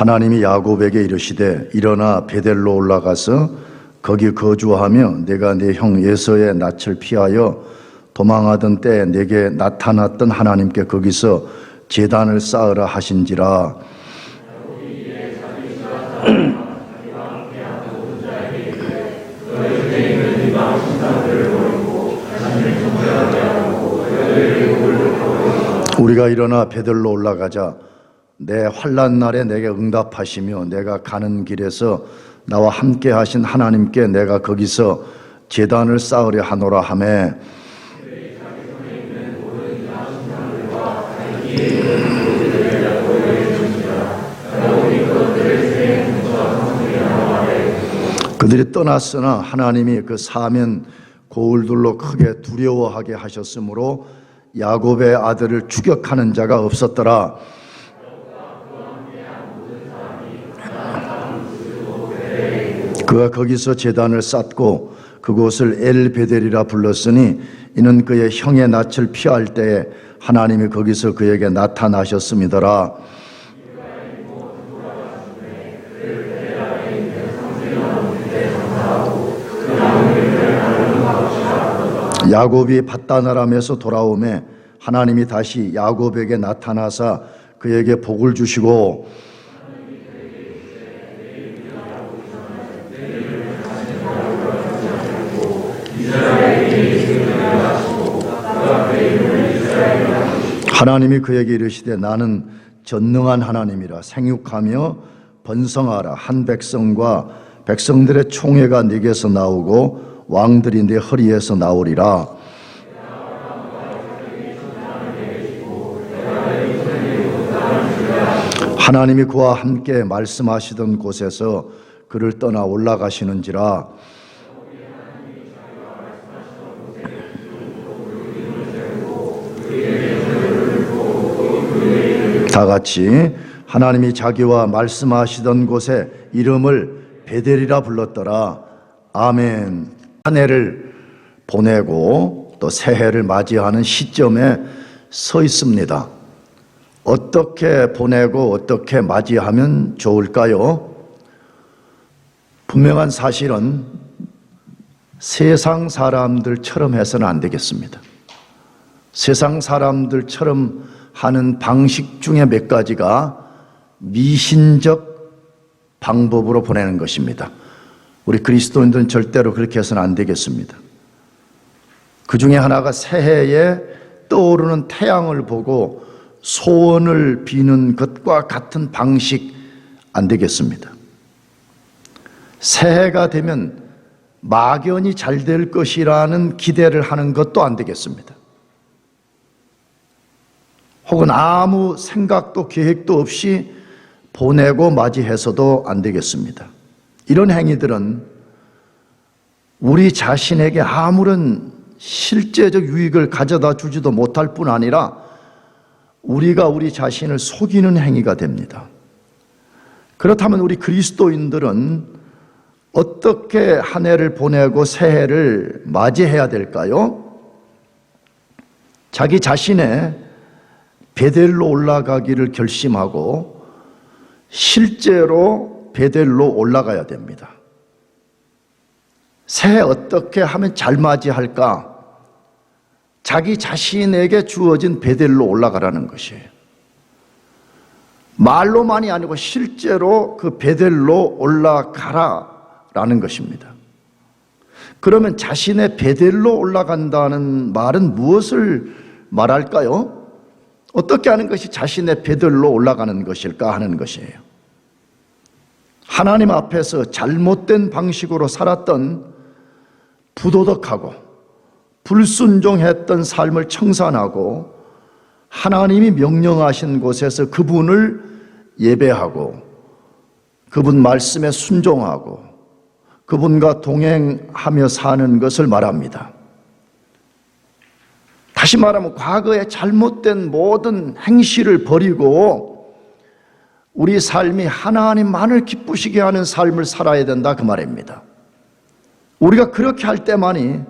하나님이 야곱에게 이르시되 일어나 베델로 올라가서 거기 거주하며 내가 네 형 에서의 낯을 피하여 도망하던 때에 내게 나타났던 하나님께 거기서 제단을 쌓으라 하신지라. 우리가 일어나 베델로 올라가자. 내 환난 날에 내게 응답하시며 내가 가는 길에서 나와 함께 하신 하나님께 내가 거기서 제단을 쌓으려 하노라 하매, 그들이 떠났으나 하나님이 그 사면 고울들로 크게 두려워하게 하셨으므로 야곱의 아들을 추격하는 자가 없었더라. 그가 거기서 제단을 쌓고 그곳을 엘베델이라 불렀으니 이는 그의 형의 낯을 피할 때에 하나님이 거기서 그에게 나타나셨음이더라. 야곱이 밧다나람에서 돌아오매 하나님이 다시 야곱에게 나타나사 그에게 복을 주시고 하나님이 그에게 이르시되 나는 전능한 하나님이라. 생육하며 번성하라. 한 백성과 백성들의 총회가 네게서 나오고 왕들이 네 허리에서 나오리라. 하나님이 그와 함께 말씀하시던 곳에서 그를 떠나 올라가시는지라. 다 같이 하나님이 자기와 말씀하시던 곳에 이름을 베델이라 불렀더라. 아멘. 한 해를 보내고 또 새해를 맞이하는 시점에 서 있습니다. 어떻게 보내고 어떻게 맞이하면 좋을까요? 분명한 사실은 세상 사람들처럼 해서는 안 되겠습니다. 세상 사람들처럼 하는 방식 중에 몇 가지가 미신적 방법으로 보내는 것입니다. 우리 그리스도인들은 절대로 그렇게 해서는 안 되겠습니다. 그 중에 하나가 새해에 떠오르는 태양을 보고 소원을 비는 것과 같은 방식 안 되겠습니다. 새해가 되면 막연히 잘 될 것이라는 기대를 하는 것도 안 되겠습니다. 혹은 아무 생각도 계획도 없이 보내고 맞이해서도 안 되겠습니다. 이런 행위들은 우리 자신에게 아무런 실제적 유익을 가져다 주지도 못할 뿐 아니라 우리가 우리 자신을 속이는 행위가 됩니다. 그렇다면 우리 그리스도인들은 어떻게 한 해를 보내고 새해를 맞이해야 될까요? 자기 자신의 베델로 올라가기를 결심하고 실제로 베델로 올라가야 됩니다. 새해 어떻게 하면 잘 맞이할까? 자기 자신에게 주어진 베델로 올라가라는 것이에요. 말로만이 아니고 실제로 그 베델로 올라가라라는 것입니다. 그러면 자신의 베델로 올라간다는 말은 무엇을 말할까요? 어떻게 하는 것이 자신의 베델로 올라가는 것일까 하는 것이에요. 하나님 앞에서 잘못된 방식으로 살았던 부도덕하고 불순종했던 삶을 청산하고 하나님이 명령하신 곳에서 그분을 예배하고 그분 말씀에 순종하고 그분과 동행하며 사는 것을 말합니다. 다시 말하면 과거의 잘못된 모든 행실을 버리고 우리 삶이 하나님만을 기쁘시게 하는 삶을 살아야 된다 그 말입니다. 우리가 그렇게 할 때만이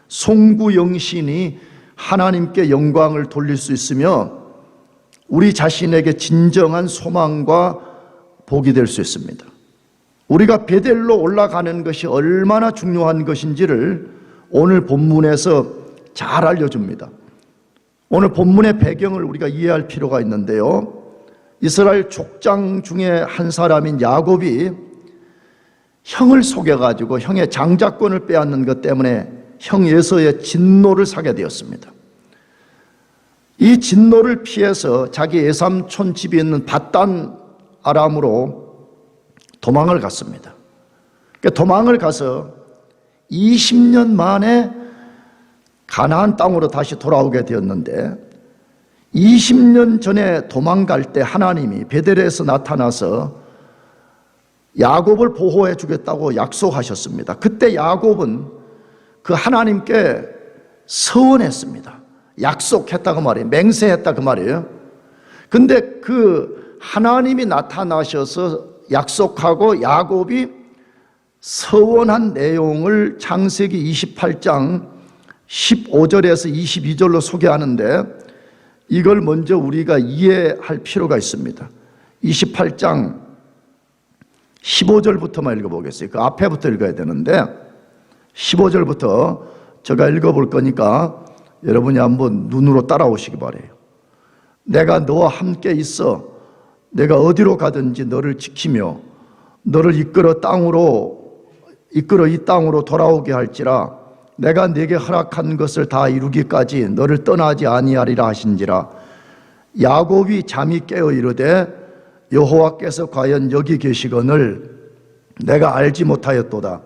송구영신이 하나님께 영광을 돌릴 수 있으며 우리 자신에게 진정한 소망과 복이 될 수 있습니다. 우리가 베델로 올라가는 것이 얼마나 중요한 것인지를 오늘 본문에서 잘 알려줍니다. 오늘 본문의 배경을 우리가 이해할 필요가 있는데요. 이스라엘 족장 중에 한 사람인 야곱이 형을 속여가지고 형의 장자권을 빼앗는 것 때문에 형 에서의 진노를 사게 되었습니다. 이 진노를 피해서 자기 외삼촌 집에 있는 밧단 아람으로 도망을 갔습니다. 도망을 가서 20년 만에 가나안 땅으로 다시 돌아오게 되었는데 20년 전에 도망갈 때 하나님이 베델에서 나타나서 야곱을 보호해 주겠다고 약속하셨습니다. 그때 야곱은 그 하나님께 서원했습니다. 약속했다 그 말이에요. 맹세했다 그 말이에요. 근데 그 하나님이 나타나셔서 약속하고 야곱이 서원한 내용을 창세기 28장 15절에서 22절로 소개하는데 이걸 먼저 우리가 이해할 필요가 있습니다. 28장 15절부터만 읽어보겠어요. 그 앞에부터 읽어야 되는데 15절부터 제가 읽어볼 거니까 여러분이 한번 눈으로 따라오시기 바라요. 내가 너와 함께 있어 내가 어디로 가든지 너를 지키며 너를 이끌어 이 땅으로 돌아오게 할지라 내가 네게 허락한 것을 다 이루기까지 너를 떠나지 아니하리라 하신지라. 야곱이 잠이 깨어 이르되 여호와께서 과연 여기 계시거늘 내가 알지 못하였도다.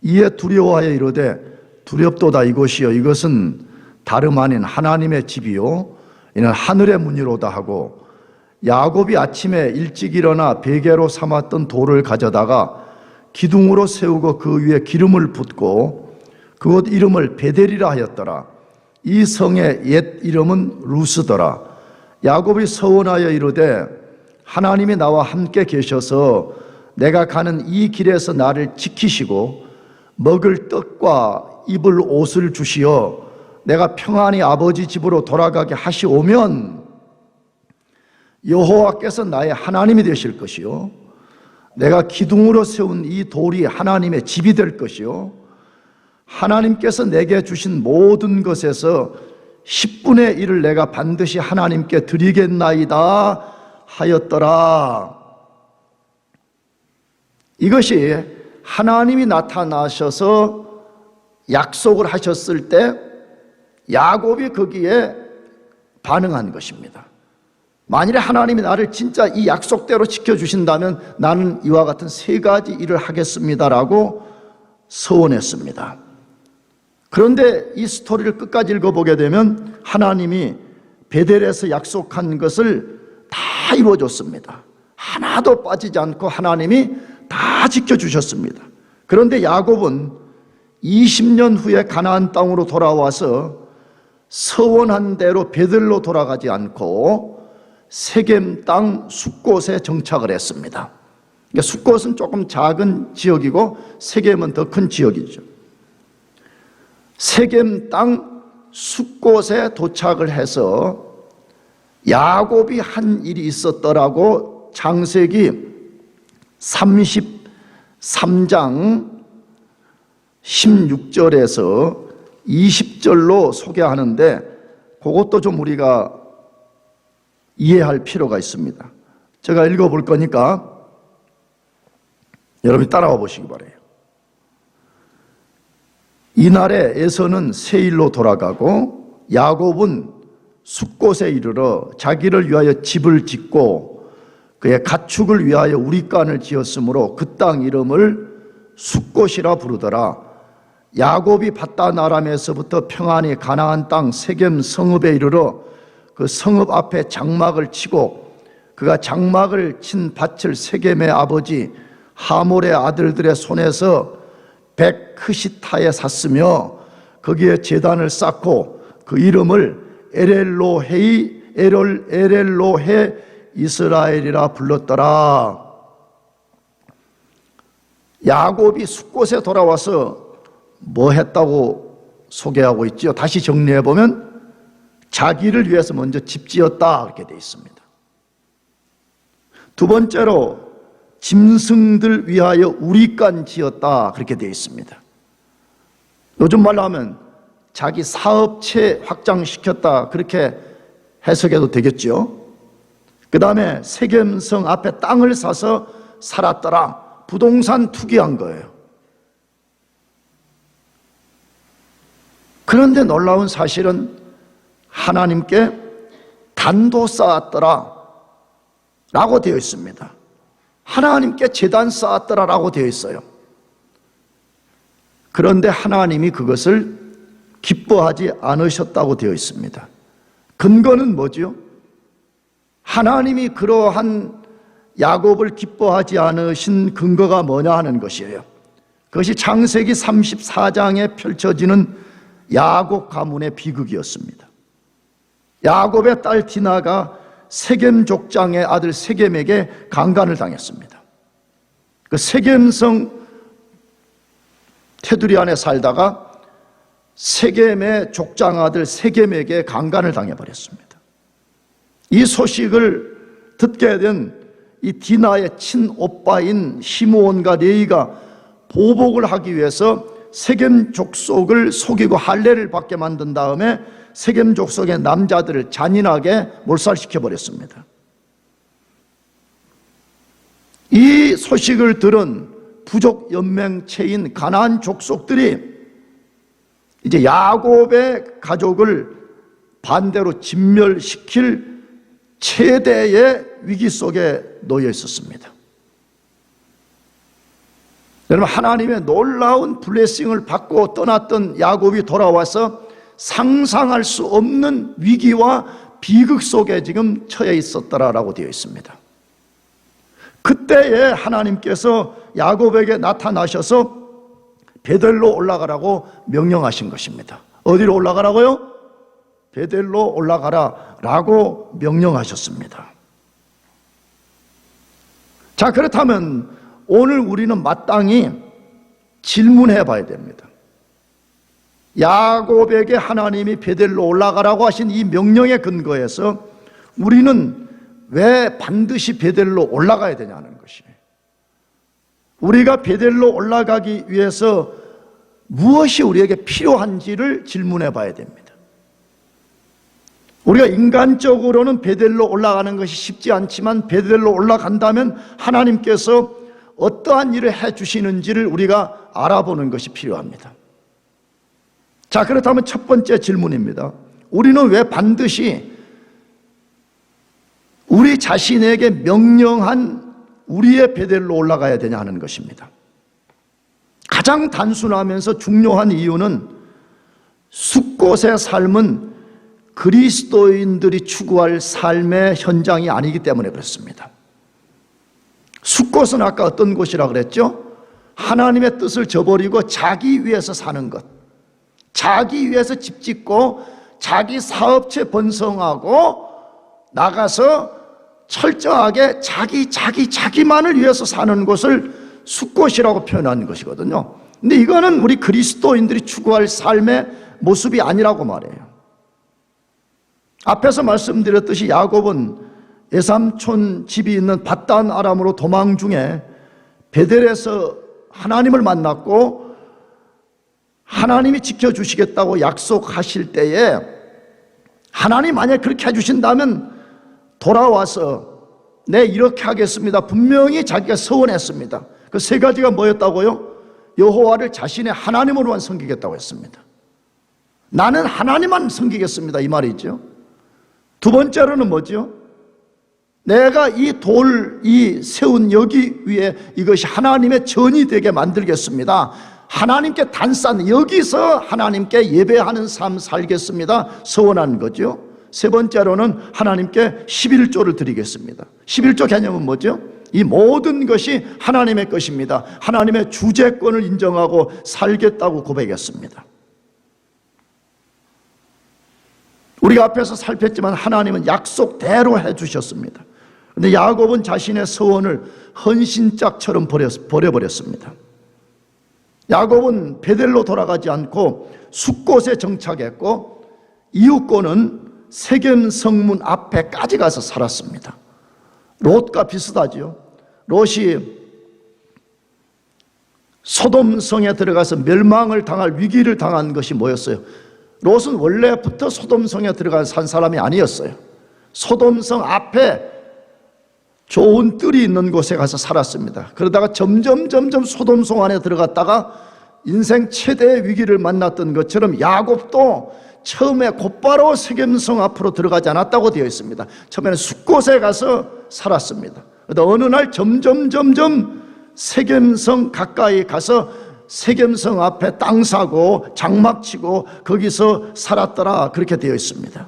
이에 두려워하여 이르되 두렵도다. 이곳이여 이것은 다름 아닌 하나님의 집이요 이는 하늘의 문이로다 하고 야곱이 아침에 일찍 일어나 베개로 삼았던 돌을 가져다가 기둥으로 세우고 그 위에 기름을 붓고 그곳 이름을 베델이라 하였더라. 이 성의 옛 이름은 루스더라. 야곱이 서원하여 이르되 하나님이 나와 함께 계셔서 내가 가는 이 길에서 나를 지키시고 먹을 떡과 입을 옷을 주시어 내가 평안히 아버지 집으로 돌아가게 하시오면 여호와께서 나의 하나님이 되실 것이요 내가 기둥으로 세운 이 돌이 하나님의 집이 될 것이요 하나님께서 내게 주신 모든 것에서 10분의 1을 내가 반드시 하나님께 드리겠나이다 하였더라. 이것이 하나님이 나타나셔서 약속을 하셨을 때 야곱이 거기에 반응한 것입니다. 만일에 하나님이 나를 진짜 이 약속대로 지켜주신다면 나는 이와 같은 3가지 일을 하겠습니다라고 서원했습니다. 그런데 이 스토리를 끝까지 읽어보게 되면 하나님이 베델에서 약속한 것을 다 이루어줬습니다. 하나도 빠지지 않고 하나님이 다 지켜주셨습니다. 그런데 야곱은 20년 후에 가나안 땅으로 돌아와서 서원한 대로 베델로 돌아가지 않고 세겜 땅 숫곳에 정착을 했습니다. 그러니까 숫곳은 조금 작은 지역이고 세겜은 더 큰 지역이죠. 세겜 땅 숫곳에 도착을 해서 야곱이 한 일이 있었더라고 창세기 33장 16절에서 20절로 소개하는데 그것도 좀 우리가 이해할 필요가 있습니다. 제가 읽어볼 거니까 여러분이 따라와 보시기 바라요. 이날에 에서는 세일로 돌아가고 야곱은 숫곳에 이르러 자기를 위하여 집을 짓고 그의 가축을 위하여 우리간을 지었으므로 그 땅 이름을 숫곳이라 부르더라. 야곱이 밧단 아람에서부터 평안히 가나안 땅 세겜 성읍에 이르러 그 성읍 앞에 장막을 치고 그가 장막을 친 밭을 세겜의 아버지 하몰의 아들들의 손에서 백크시타에 샀으며 거기에 제단을 쌓고 그 이름을 에렐로헤 이스라엘이라 불렀더라. 야곱이 숫곳에 돌아와서 뭐 했다고 소개하고 있지요? 다시 정리해 보면 자기를 위해서 먼저 집 지었다 이렇게 되어 있습니다. 두 번째로 짐승들 위하여 우리간 지었다, 그렇게 되어 있습니다. 요즘 말로 하면 자기 사업체 확장시켰다, 그렇게 해석해도 되겠죠. 그 다음에 세겜성 앞에 땅을 사서 살았더라, 부동산 투기한 거예요. 그런데 놀라운 사실은 하나님께 단도 쌓았더라 라고 되어 있습니다. 하나님께 제단 쌓았더라 라고 되어 있어요. 그런데 하나님이 그것을 기뻐하지 않으셨다고 되어 있습니다. 근거는 뭐죠? 하나님이 그러한 야곱을 기뻐하지 않으신 근거가 뭐냐 하는 것이에요. 그것이 창세기 34장에 펼쳐지는 야곱 가문의 비극이었습니다. 야곱의 딸 디나가 세겜 족장의 아들 세겜에게 강간을 당했습니다. 그 세겜성 테두리 안에 살다가 세겜의 족장 아들 세겜에게 강간을 당해버렸습니다. 이 소식을 듣게 된 이 디나의 친오빠인 시므온과 레이가 보복을 하기 위해서 세겜 족속을 속이고 할례를 받게 만든 다음에 세겜 족속의 남자들을 잔인하게 몰살시켜버렸습니다. 이 소식을 들은 부족 연맹체인 가나안 족속들이 이제 야곱의 가족을 반대로 진멸시킬 최대의 위기 속에 놓여 있었습니다. 여러분, 하나님의 놀라운 블레싱을 받고 떠났던 야곱이 돌아와서 상상할 수 없는 위기와 비극 속에 지금 처해 있었더라라고 되어 있습니다. 그때에 하나님께서 야곱에게 나타나셔서 베델로 올라가라고 명령하신 것입니다. 어디로 올라가라고요? 베델로 올라가라 라고 명령하셨습니다. 자, 그렇다면 오늘 우리는 마땅히 질문해 봐야 됩니다. 야곱에게 하나님이 베델로 올라가라고 하신 이 명령의 근거에서 우리는 왜 반드시 베델로 올라가야 되냐는 것이에요. 우리가 베델로 올라가기 위해서 무엇이 우리에게 필요한지를 질문해 봐야 됩니다. 우리가 인간적으로는 베델로 올라가는 것이 쉽지 않지만 베델로 올라간다면 하나님께서 어떠한 일을 해주시는지를 우리가 알아보는 것이 필요합니다. 자, 그렇다면 첫 번째 질문입니다. 우리는 왜 반드시 우리 자신에게 명령한 우리의 베델로 올라가야 되냐 하는 것입니다. 가장 단순하면서 중요한 이유는 숫곳의 삶은 그리스도인들이 추구할 삶의 현장이 아니기 때문에 그렇습니다. 숫곳은 아까 어떤 곳이라 그랬죠? 하나님의 뜻을 저버리고 자기 위해서 사는 것, 자기 위해서 집 짓고 자기 사업체 번성하고 나가서 철저하게 자기만을 위해서 사는 것을 숫곳이라고 표현하는 것이거든요. 근데 이거는 우리 그리스도인들이 추구할 삶의 모습이 아니라고 말해요. 앞에서 말씀드렸듯이 야곱은 외삼촌 집이 있는 밧단 아람으로 도망 중에 베델에서 하나님을 만났고 하나님이 지켜주시겠다고 약속하실 때에 하나님 만약 그렇게 해주신다면 돌아와서 네, 이렇게 하겠습니다. 분명히 자기가 서원했습니다. 그 세 가지가 뭐였다고요? 여호와를 자신의 하나님으로만 섬기겠다고 했습니다. 나는 하나님만 섬기겠습니다, 이 말이죠. 두 번째로는 뭐죠? 내가 이 세운 여기 위에 이것이 하나님의 전이 되게 만들겠습니다. 하나님께 단싼 여기서 하나님께 예배하는 삶 살겠습니다. 서원한 거죠. 세 번째로는 하나님께 11조를 드리겠습니다. 11조 개념은 뭐죠? 이 모든 것이 하나님의 것입니다. 하나님의 주재권을 인정하고 살겠다고 고백했습니다. 우리가 앞에서 살폈지만 하나님은 약속대로 해주셨습니다. 그런데 야곱은 자신의 서원을 헌신짝처럼 버려버렸습니다. 야곱은 베델로 돌아가지 않고 숫곳에 정착했고 이웃고는 세겜 성문 앞에까지 가서 살았습니다. 롯과 비슷하지요. 롯이 소돔성에 들어가서 멸망을 당할 위기를 당한 것이 뭐였어요? 롯은 원래부터 소돔성에 들어가 산 사람이 아니었어요. 소돔성 앞에 좋은 뜰이 있는 곳에 가서 살았습니다. 그러다가 점점 소돔성 안에 들어갔다가 인생 최대의 위기를 만났던 것처럼 야곱도 처음에 곧바로 세겜성 앞으로 들어가지 않았다고 되어 있습니다. 처음에는 숲곳에 가서 살았습니다. 그러다 어느 날 점점 세겜성 가까이 가서 세겜성 앞에 땅 사고 장막 치고 거기서 살았더라, 그렇게 되어 있습니다.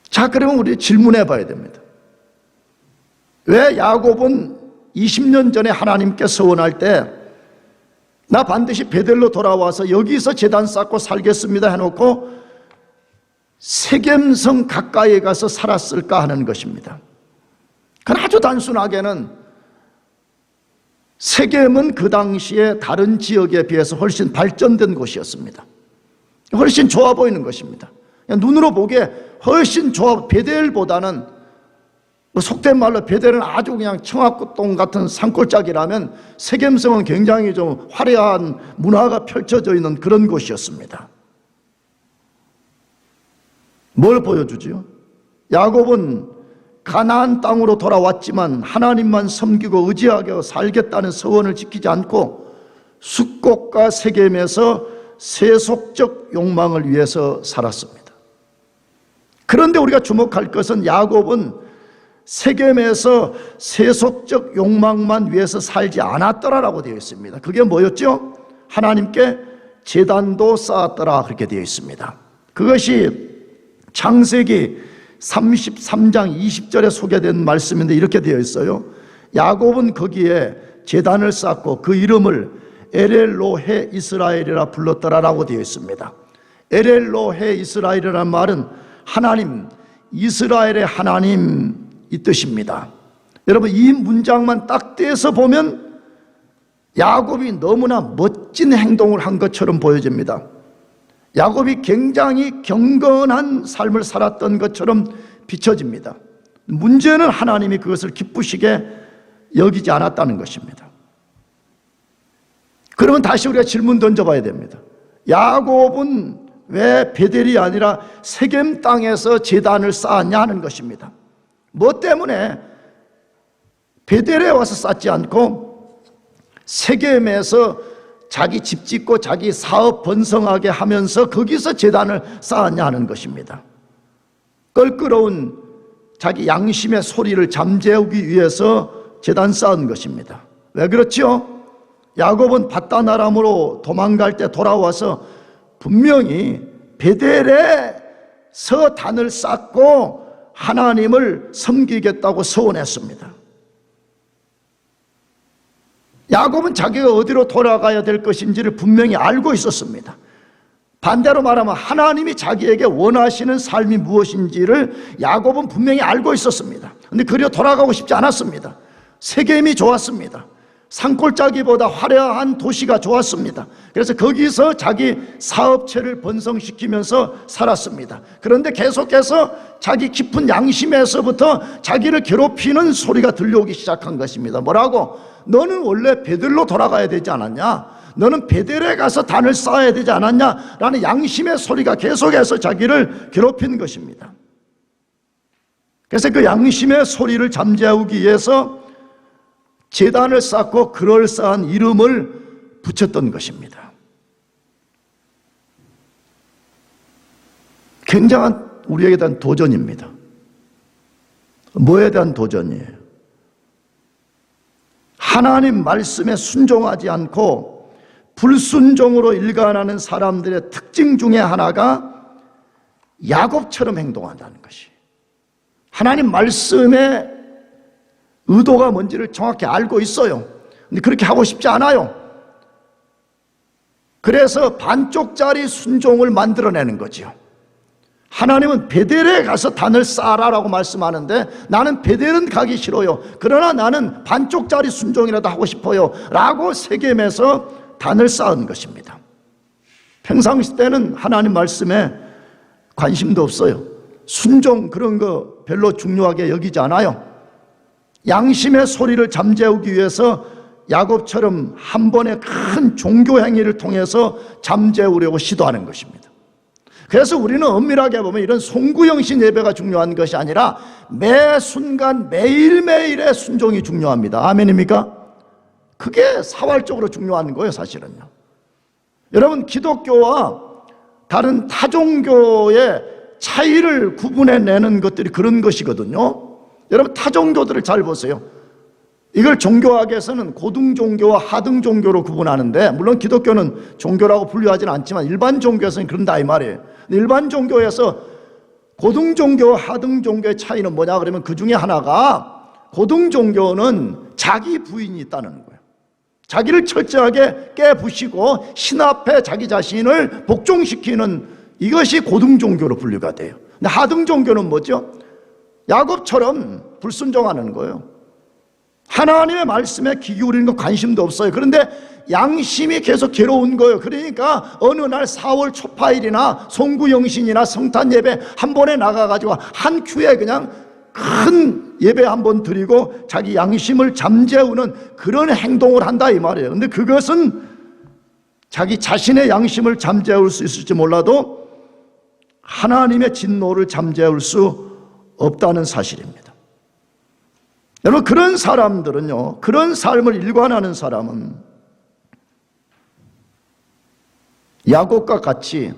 자, 그러면 우리 질문해 봐야 됩니다. 왜 야곱은 20년 전에 하나님께 서원할 때 나 반드시 베델로 돌아와서 여기서 제단 쌓고 살겠습니다 해놓고 세겜성 가까이에 가서 살았을까 하는 것입니다. 그건 아주 단순하게는 세겜은 그 당시에 다른 지역에 비해서 훨씬 발전된 곳이었습니다. 훨씬 좋아 보이는 것입니다. 눈으로 보기에 훨씬 좋아, 베델보다는 속된 말로 베델은 아주 그냥 청학동 같은 산골짜기라면 세겜성은 굉장히 좀 화려한 문화가 펼쳐져 있는 그런 곳이었습니다. 뭘 보여주지요? 야곱은 가나안 땅으로 돌아왔지만 하나님만 섬기고 의지하게 살겠다는 서원을 지키지 않고 숫곳과 세겜에서 세속적 욕망을 위해서 살았습니다. 그런데 우리가 주목할 것은 야곱은 세겜에서 세속적 욕망만 위해서 살지 않았더라라고 되어 있습니다. 그게 뭐였죠? 하나님께 제단도 쌓았더라, 그렇게 되어 있습니다. 그것이 창세기 33장 20절에 소개된 말씀인데 이렇게 되어 있어요. 야곱은 거기에 제단을 쌓고 그 이름을 엘엘로헤 이스라엘이라 불렀더라라고 되어 있습니다. 엘엘로헤 이스라엘이라는 말은 하나님, 이스라엘의 하나님 이 뜻입니다. 여러분, 이 문장만 딱 떼서 보면 야곱이 너무나 멋진 행동을 한 것처럼 보여집니다. 야곱이 굉장히 경건한 삶을 살았던 것처럼 비춰집니다. 문제는 하나님이 그것을 기쁘시게 여기지 않았다는 것입니다. 그러면 다시 우리가 질문 던져봐야 됩니다. 야곱은 왜 베델이 아니라 세겜 땅에서 제단을 쌓았냐 하는 것입니다. 뭐 때문에 베델에 와서 쌓지 않고 세겜에서 자기 집 짓고 자기 사업 번성하게 하면서 거기서 제단을 쌓았냐 하는 것입니다. 껄끄러운 자기 양심의 소리를 잠재우기 위해서 제단 쌓은 것입니다. 왜 그렇죠? 야곱은 밧단 아람으로 도망갈 때 돌아와서 분명히 베델에서 단을 쌓고 하나님을 섬기겠다고 서원했습니다. 야곱은 자기가 어디로 돌아가야 될 것인지를 분명히 알고 있었습니다. 반대로 말하면 하나님이 자기에게 원하시는 삶이 무엇인지를 야곱은 분명히 알고 있었습니다. 그런데 그려 돌아가고 싶지 않았습니다. 세겜이 좋았습니다. 산골짜기보다 화려한 도시가 좋았습니다. 그래서 거기서 자기 사업체를 번성시키면서 살았습니다. 그런데 계속해서 자기 깊은 양심에서부터 자기를 괴롭히는 소리가 들려오기 시작한 것입니다. 뭐라고? 너는 원래 베델로 돌아가야 되지 않았냐? 너는 베델에 가서 단을 쌓아야 되지 않았냐? 라는 양심의 소리가 계속해서 자기를 괴롭힌 것입니다. 그래서 그 양심의 소리를 잠재우기 위해서 제단을 쌓고 그럴싸한 이름을 붙였던 것입니다. 굉장한 우리에게 대한 도전입니다. 뭐에 대한 도전이에요? 하나님 말씀에 순종하지 않고 불순종으로 일관하는 사람들의 특징 중에 하나가 야곱처럼 행동한다는 것이, 하나님 말씀의 의도가 뭔지를 정확히 알고 있어요. 근데 그렇게 하고 싶지 않아요. 그래서 반쪽짜리 순종을 만들어내는 거죠. 하나님은 베델에 가서 단을 쌓아라라고 말씀하는데 나는 베델은 가기 싫어요. 그러나 나는 반쪽짜리 순종이라도 하고 싶어요 라고 세겜에서 단을 쌓은 것입니다. 평상시 때는 하나님 말씀에 관심도 없어요. 순종 그런 거 별로 중요하게 여기지 않아요. 양심의 소리를 잠재우기 위해서 야곱처럼 한 번의 큰 종교 행위를 통해서 잠재우려고 시도하는 것입니다. 그래서 우리는 엄밀하게 보면 이런 송구영신 예배가 중요한 것이 아니라 매 순간 매일매일의 순종이 중요합니다. 아멘입니까? 그게 사활적으로 중요한 거예요, 사실은요. 여러분, 기독교와 다른 타종교의 차이를 구분해내는 것들이 그런 것이거든요. 여러분, 타종교들을 잘 보세요. 이걸 종교학에서는 고등종교와 하등종교로 구분하는데, 물론 기독교는 종교라고 분류하지는 않지만 일반 종교에서는 그런다 이 말이에요. 일반 종교에서 고등종교와 하등종교의 차이는 뭐냐 그러면 그 중에 하나가, 고등종교는 자기 부인이 있다는 거예요. 자기를 철저하게 깨부시고 신 앞에 자기 자신을 복종시키는, 이것이 고등종교로 분류가 돼요. 근데 하등종교는 뭐죠? 야곱처럼 불순종하는 거예요. 하나님의 말씀에 귀 기울이는 거 관심도 없어요. 그런데 양심이 계속 괴로운 거예요. 그러니까 어느 날 4월 초파일이나 송구영신이나 성탄예배 한 번에 나가가지고 한 큐에 그냥 큰 예배 한 번 드리고 자기 양심을 잠재우는 그런 행동을 한다 이 말이에요. 근데 그것은 자기 자신의 양심을 잠재울 수 있을지 몰라도 하나님의 진노를 잠재울 수 없다는 사실입니다. 여러분, 그런 사람들은요, 그런 삶을 일관하는 사람은 야곱과 같이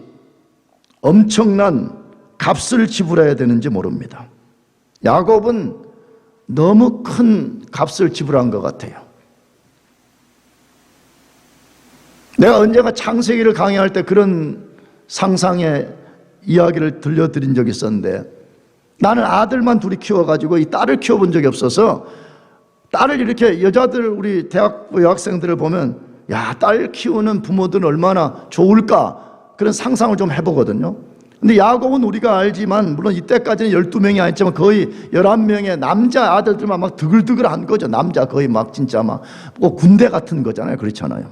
엄청난 값을 지불해야 되는지 모릅니다. 야곱은 너무 큰 값을 지불한 것 같아요. 내가 언젠가 창세기를 강의할 때 그런 상상의 이야기를 들려드린 적이 있었는데, 나는 아들만 둘이 키워가지고 이 딸을 키워본 적이 없어서, 딸을 이렇게 여자들, 우리 대학부 여학생들을 보면 야, 딸 키우는 부모들은 얼마나 좋을까, 그런 상상을 좀 해보거든요. 근데 야곱은 우리가 알지만, 물론 이때까지는 12명이 아니지만 거의 11명의 남자 아들들만 막 드글드글한 거죠. 남자 거의 막 진짜 막 군대 같은 거잖아요. 그렇잖아요.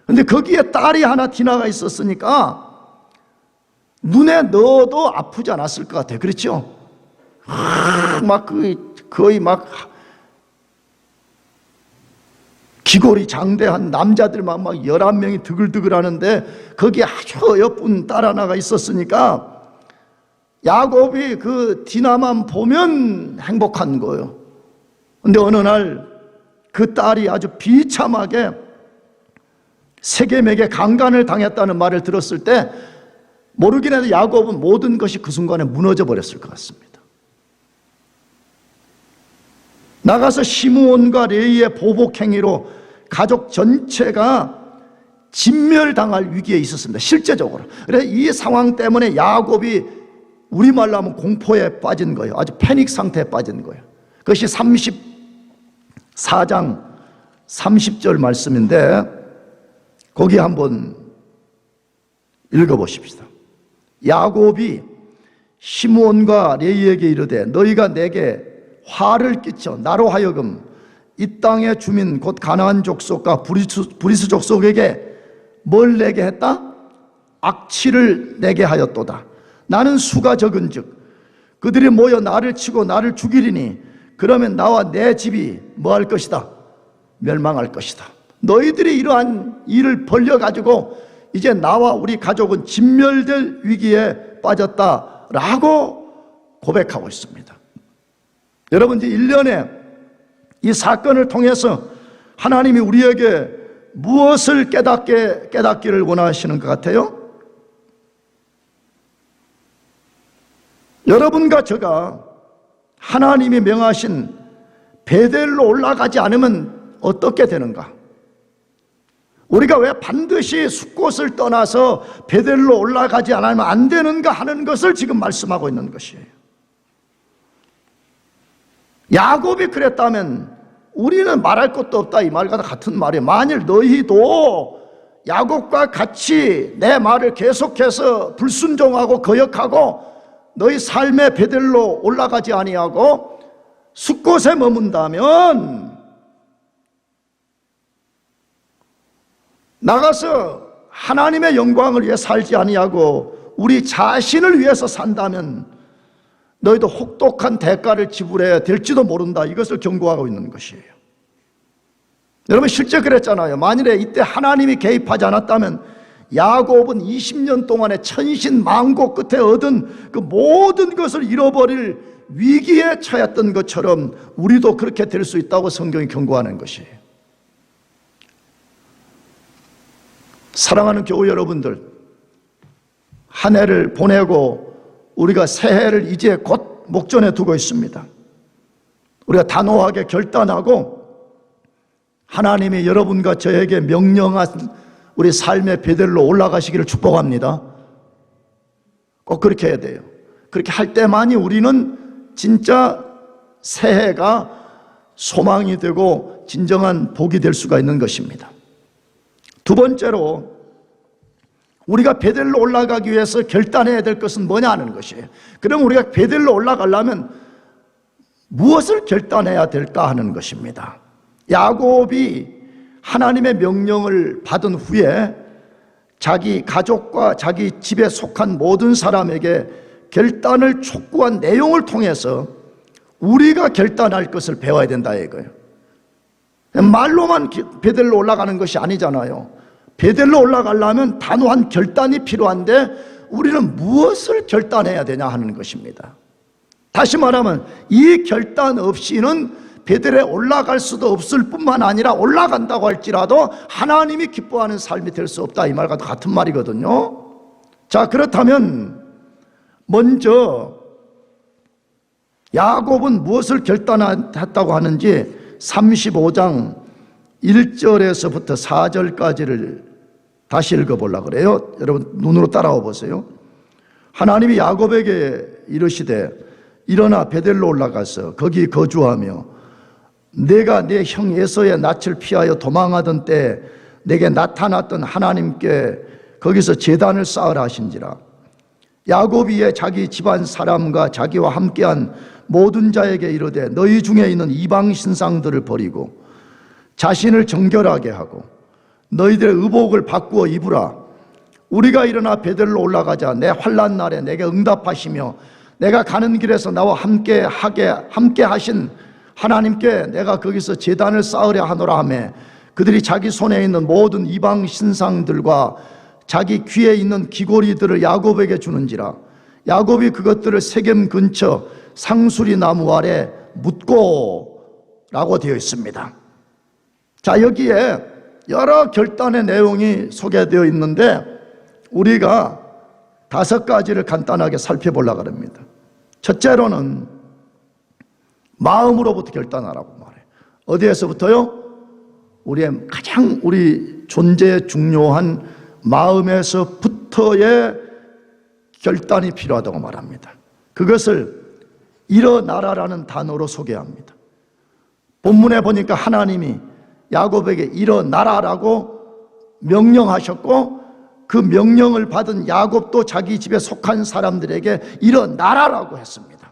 근데 거기에 딸이 하나 디나가 있었으니까 눈에 넣어도 아프지 않았을 것 같아요. 그렇죠? 막 거의 막 기골이 장대한 남자들만 막 11명이 드글드글 하는데 거기에 아주 예쁜 딸 하나가 있었으니까 야곱이 그 디나만 보면 행복한 거예요. 근데 어느 날 그 딸이 아주 비참하게 세겜에게 강간을 당했다는 말을 들었을 때 모르긴 해도 야곱은 모든 것이 그 순간에 무너져 버렸을 것 같습니다. 나가서 시므온과 레위의 보복행위로 가족 전체가 진멸당할 위기에 있었습니다. 실제적으로. 그래서 이 상황 때문에 야곱이 우리말로 하면 공포에 빠진 거예요. 아주 패닉 상태에 빠진 거예요. 그것이 34장 30절 말씀인데 거기 한번 읽어보십시다. 야곱이 시므온과 레위에게 이르되 너희가 내게 화를 끼쳐 나로 하여금 이 땅의 주민 곧 가나안 족속과 브리스 족속에게 뭘 내게 했다? 악취를 내게 하였도다. 나는 수가 적은즉 그들이 모여 나를 치고 나를 죽이리니 그러면 나와 내 집이 뭐 할 것이다? 멸망할 것이다. 너희들이 이러한 일을 벌려가지고 이제 나와 우리 가족은 진멸될 위기에 빠졌다라고 고백하고 있습니다. 여러분, 이제 1년에 이 사건을 통해서 하나님이 우리에게 무엇을 깨닫기를 원하시는 것 같아요? 여러분과 제가 하나님이 명하신 베델로 올라가지 않으면 어떻게 되는가? 우리가 왜 반드시 숫곳을 떠나서 베델로 올라가지 않으면 안 되는가 하는 것을 지금 말씀하고 있는 것이에요. 야곱이 그랬다면 우리는 말할 것도 없다 이 말과 같은 말이에요. 만일 너희도 야곱과 같이 내 말을 계속해서 불순종하고 거역하고 너희 삶의 베델로 올라가지 아니하고 숫곳에 머문다면 나가서 하나님의 영광을 위해 살지 아니하고 우리 자신을 위해서 산다면 너희도 혹독한 대가를 지불해야 될지도 모른다. 이것을 경고하고 있는 것이에요. 여러분 실제 그랬잖아요. 만일에 이때 하나님이 개입하지 않았다면 야곱은 20년 동안의 천신만고 끝에 얻은 그 모든 것을 잃어버릴 위기에 처했던 것처럼 우리도 그렇게 될 수 있다고 성경이 경고하는 것이에요. 사랑하는 교우 여러분들, 한 해를 보내고 우리가 새해를 이제 곧 목전에 두고 있습니다. 우리가 단호하게 결단하고 하나님이 여러분과 저에게 명령한 우리 삶의 베델로 올라가시기를 축복합니다. 꼭 그렇게 해야 돼요. 그렇게 할 때만이 우리는 진짜 새해가 소망이 되고 진정한 복이 될 수가 있는 것입니다. 두 번째로 우리가 베델로 올라가기 위해서 결단해야 될 것은 뭐냐 하는 것이에요. 그럼 우리가 베델로 올라가려면 무엇을 결단해야 될까 하는 것입니다. 야곱이 하나님의 명령을 받은 후에 자기 가족과 자기 집에 속한 모든 사람에게 결단을 촉구한 내용을 통해서 우리가 결단할 것을 배워야 된다 이거예요. 말로만 베델로 올라가는 것이 아니잖아요. 베델로 올라가려면 단호한 결단이 필요한데 우리는 무엇을 결단해야 되냐 하는 것입니다. 다시 말하면 이 결단 없이는 베델에 올라갈 수도 없을 뿐만 아니라 올라간다고 할지라도 하나님이 기뻐하는 삶이 될 수 없다, 이 말과 같은 말이거든요. 자, 그렇다면 먼저 야곱은 무엇을 결단했다고 하는지 35장 1절에서부터 4절까지를 다시 읽어보려고 그래요. 여러분 눈으로 따라와 보세요. 하나님이 야곱에게 이르시되 일어나 베델로 올라가서 거기 거주하며 내가 내 형 에서의 낯을 피하여 도망하던 때 내게 나타났던 하나님께 거기서 제단을 쌓으라 하신지라. 야곱이 이에 자기 집안 사람과 자기와 함께한 모든 자에게 이르되 너희 중에 있는 이방 신상들을 버리고 자신을 정결하게 하고 너희들의 의복을 바꾸어 입으라. 우리가 일어나 베델로 올라가자. 내 환난 날에 내게 응답하시며 내가 가는 길에서 나와 함께 하신 하나님께 내가 거기서 제단을 쌓으려 하노라 하매 그들이 자기 손에 있는 모든 이방 신상들과 자기 귀에 있는 귀고리들을 야곱에게 주는지라. 야곱이 그것들을 세겜 근처 상수리 나무 아래 묻고 라고 되어 있습니다. 자, 여기에 여러 결단의 내용이 소개되어 있는데 우리가 5가지를 간단하게 살펴보려고 합니다. 첫째로는 마음으로부터 결단하라고 말해요. 어디에서부터요? 우리 존재에 중요한 마음에서부터의 결단이 필요하다고 말합니다. 그것을 일어나라라는 단어로 소개합니다. 본문에 보니까 하나님이 야곱에게 일어나라라고 명령하셨고 그 명령을 받은 야곱도 자기 집에 속한 사람들에게 일어나라라고 했습니다.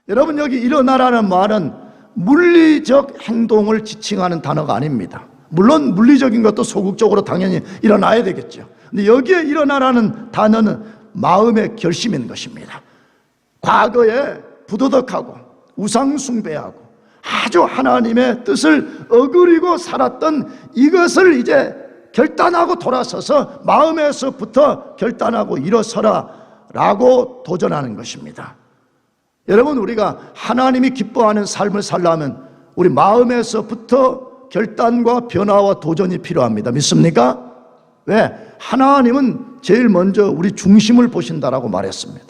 여러분, 여기 일어나라는 말은 물리적 행동을 지칭하는 단어가 아닙니다. 물론 물리적인 것도 소극적으로 당연히 일어나야 되겠죠. 근데 여기에 일어나라는 단어는 마음의 결심인 것입니다. 과거에 부도덕하고 우상숭배하고 아주 하나님의 뜻을 어그리고 살았던 이것을 이제 결단하고 돌아서서 마음에서부터 결단하고 일어서라 라고 도전하는 것입니다. 여러분, 우리가 하나님이 기뻐하는 삶을 살려면 우리 마음에서부터 결단과 변화와 도전이 필요합니다. 믿습니까? 왜? 하나님은 제일 먼저 우리 중심을 보신다라고 말했습니다.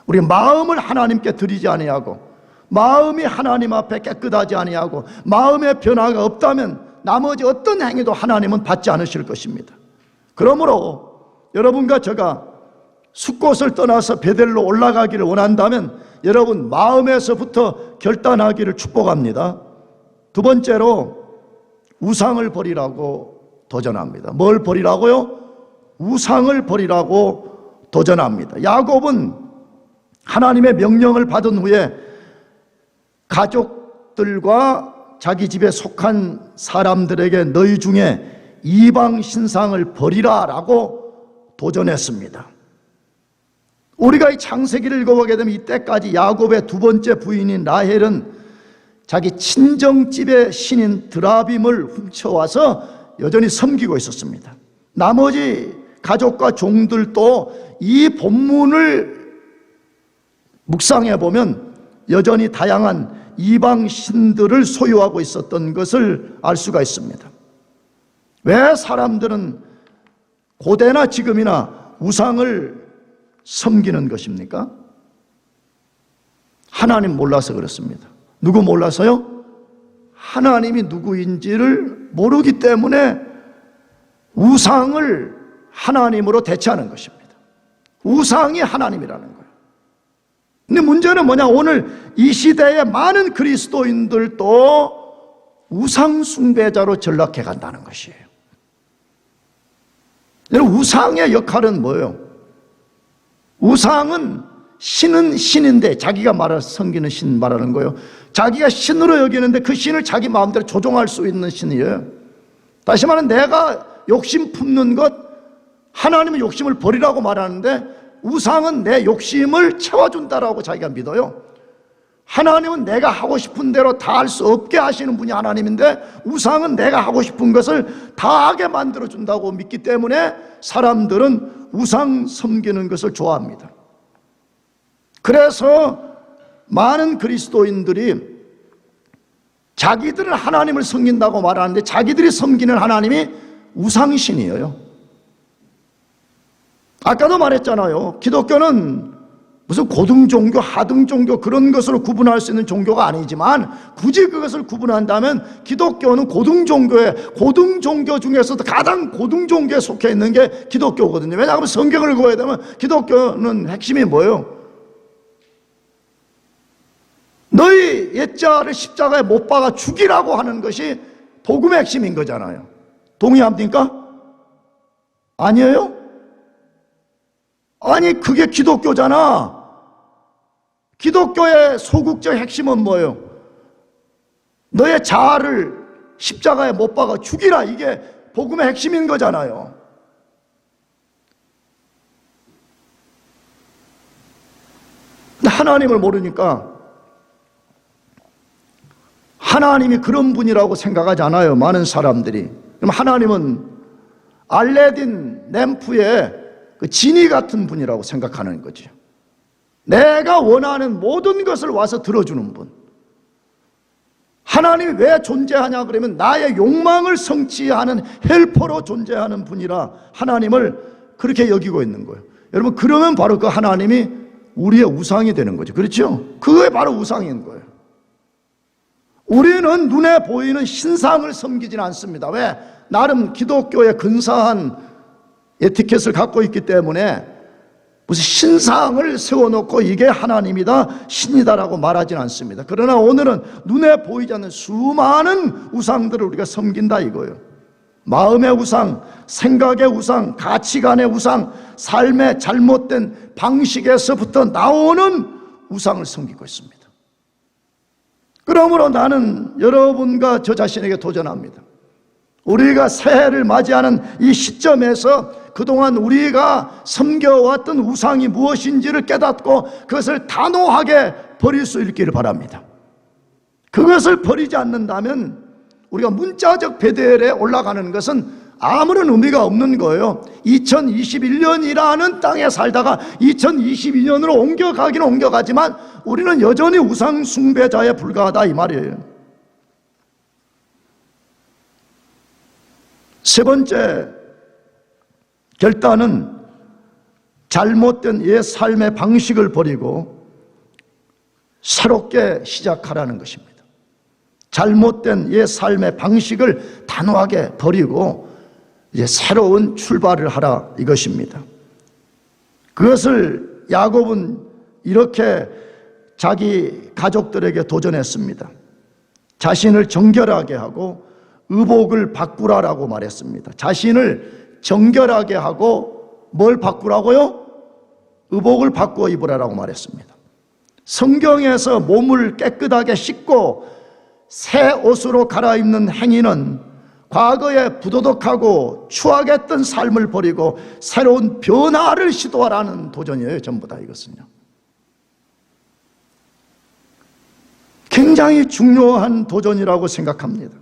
우리 마음을 하나님께 드리지 아니하고 마음이 하나님 앞에 깨끗하지 아니하고 마음의 변화가 없다면 나머지 어떤 행위도 하나님은 받지 않으실 것입니다. 그러므로 여러분과 제가 숫곳을 떠나서 베델로 올라가기를 원한다면 여러분 마음에서부터 결단하기를 축복합니다. 두 번째로 우상을 버리라고 도전합니다. 뭘 버리라고요? 우상을 버리라고 도전합니다. 야곱은 하나님의 명령을 받은 후에 가족들과 자기 집에 속한 사람들에게 너희 중에 이방 신상을 버리라 라고 도전했습니다. 우리가 이 창세기를 읽어보게 되면 이때까지 야곱의 두 번째 부인인 라헬은 자기 친정집의 신인 드라빔을 훔쳐와서 여전히 섬기고 있었습니다. 나머지 가족과 종들도 이 본문을 묵상해 보면 여전히 다양한 이방 신들을 소유하고 있었던 것을 알 수가 있습니다. 왜 사람들은 고대나 지금이나 우상을 섬기는 것입니까? 하나님 몰라서 그렇습니다. 누구 몰라서요? 하나님이 누구인지를 모르기 때문에 우상을 하나님으로 대체하는 것입니다. 우상이 하나님이라는 거예요. 근데 문제는 뭐냐? 오늘 이 시대의 많은 그리스도인들도 우상 숭배자로 전락해 간다는 것이에요. 여러분, 우상의 역할은 뭐예요? 우상은 신은 신인데, 자기가 섬기는 신 말하는 거예요. 자기가 신으로 여기는데 그 신을 자기 마음대로 조종할 수 있는 신이에요. 다시 말하면 내가 욕심 품는 것, 하나님은 욕심을 버리라고 말하는데 우상은 내 욕심을 채워준다라고 자기가 믿어요. 하나님은 내가 하고 싶은 대로 다 할 수 없게 하시는 분이 하나님인데 우상은 내가 하고 싶은 것을 다 하게 만들어준다고 믿기 때문에 사람들은 우상 섬기는 것을 좋아합니다. 그래서 많은 그리스도인들이 자기들은 하나님을 섬긴다고 말하는데 자기들이 섬기는 하나님이 우상신이에요. 아까도 말했잖아요. 기독교는 무슨 고등종교, 하등종교 그런 것으로 구분할 수 있는 종교가 아니지만 굳이 그것을 구분한다면 기독교는 고등종교 중에서도 가장 고등종교에 속해 있는 게 기독교거든요. 왜냐하면 성경을 읽어야 되면 기독교는 핵심이 뭐예요? 너희 옛자를 십자가에 못 박아 죽이라고 하는 것이 복음의 핵심인 거잖아요. 동의합니까? 아니에요? 아니, 그게 기독교잖아. 기독교의 소극적 핵심은 뭐예요? 너의 자아를 십자가에 못 박아 죽이라. 이게 복음의 핵심인 거잖아요. 근데 하나님을 모르니까 하나님이 그런 분이라고 생각하지 않아요. 많은 사람들이. 그럼 하나님은 알레딘 램프의 그 지니 같은 분이라고 생각하는 거죠. 내가 원하는 모든 것을 와서 들어주는 분. 하나님이 왜 존재하냐 그러면 나의 욕망을 성취하는 헬퍼로 존재하는 분이라 하나님을 그렇게 여기고 있는 거예요. 여러분, 그러면 바로 그 하나님이 우리의 우상이 되는 거죠. 그렇죠? 그게 바로 우상인 거예요. 우리는 눈에 보이는 신상을 섬기지는 않습니다. 왜? 나름 기독교의 근사한 에티켓을 갖고 있기 때문에 무슨 신상을 세워놓고 이게 하나님이다, 신이다라고 말하지는 않습니다. 그러나 오늘은 눈에 보이지 않는 수많은 우상들을 우리가 섬긴다 이거예요. 마음의 우상, 생각의 우상, 가치관의 우상, 삶의 잘못된 방식에서부터 나오는 우상을 섬기고 있습니다. 그러므로 나는 여러분과 저 자신에게 도전합니다. 우리가 새해를 맞이하는 이 시점에서 그동안 우리가 섬겨왔던 우상이 무엇인지를 깨닫고 그것을 단호하게 버릴 수 있기를 바랍니다. 그것을 버리지 않는다면 우리가 문자적 베델에 올라가는 것은 아무런 의미가 없는 거예요. 2021년이라는 땅에 살다가 2022년으로 옮겨가기는 옮겨가지만 우리는 여전히 우상 숭배자에 불과하다 이 말이에요. 세 번째 결단은 잘못된 옛 삶의 방식을 버리고 새롭게 시작하라는 것입니다. 잘못된 옛 삶의 방식을 단호하게 버리고 이제 새로운 출발을 하라 이것입니다. 그것을 야곱은 이렇게 자기 가족들에게 도전했습니다. 자신을 정결하게 하고 의복을 바꾸라라고 말했습니다. 자신을 정결하게 하고 뭘 바꾸라고요? 의복을 바꾸어 입으라라고 말했습니다. 성경에서 몸을 깨끗하게 씻고 새 옷으로 갈아입는 행위는 과거에 부도덕하고 추악했던 삶을 버리고 새로운 변화를 시도하라는 도전이에요. 전부 다 이것은요. 굉장히 중요한 도전이라고 생각합니다.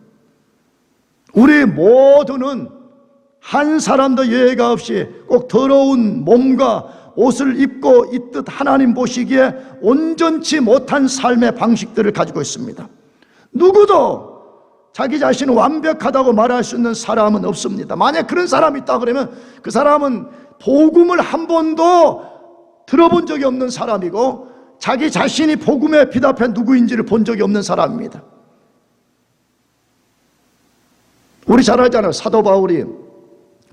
우리 모두는 한 사람도 예외가 없이 꼭 더러운 몸과 옷을 입고 있듯 하나님 보시기에 온전치 못한 삶의 방식들을 가지고 있습니다. 누구도 자기 자신을 완벽하다고 말할 수 있는 사람은 없습니다. 만약 그런 사람이 있다 그러면 그 사람은 복음을 한 번도 들어본 적이 없는 사람이고 자기 자신이 복음에 비답한 누구인지를 본 적이 없는 사람입니다. 우리 잘 알잖아요. 사도 바울이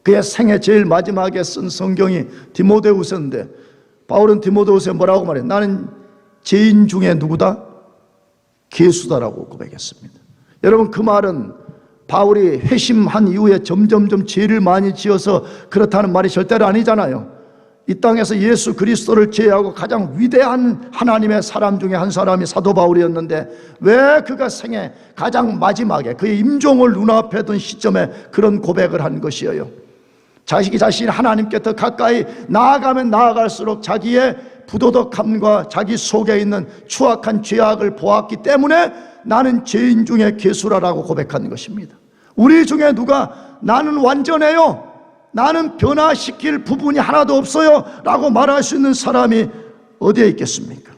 그의 생애 제일 마지막에 쓴 성경이 디모데후서인데 바울은 디모데후서에 뭐라고 말해요? 나는 죄인 중에 누구다? 괴수다라고 고백했습니다. 여러분, 그 말은 바울이 회심한 이후에 점점점 죄를 많이 지어서 그렇다는 말이 절대로 아니잖아요. 이 땅에서 예수 그리스도를 제외하고 가장 위대한 하나님의 사람 중에 한 사람이 사도 바울이었는데 왜 그가 생애 가장 마지막에 그의 임종을 눈앞에 둔 시점에 그런 고백을 한 것이에요? 자신이 하나님께 더 가까이 나아가면 나아갈수록 자기의 부도덕함과 자기 속에 있는 추악한 죄악을 보았기 때문에 나는 죄인 중에 괴수라라고 고백한 것입니다. 우리 중에 누가 나는 완전해요, 나는 변화시킬 부분이 하나도 없어요 라고 말할 수 있는 사람이 어디에 있겠습니까?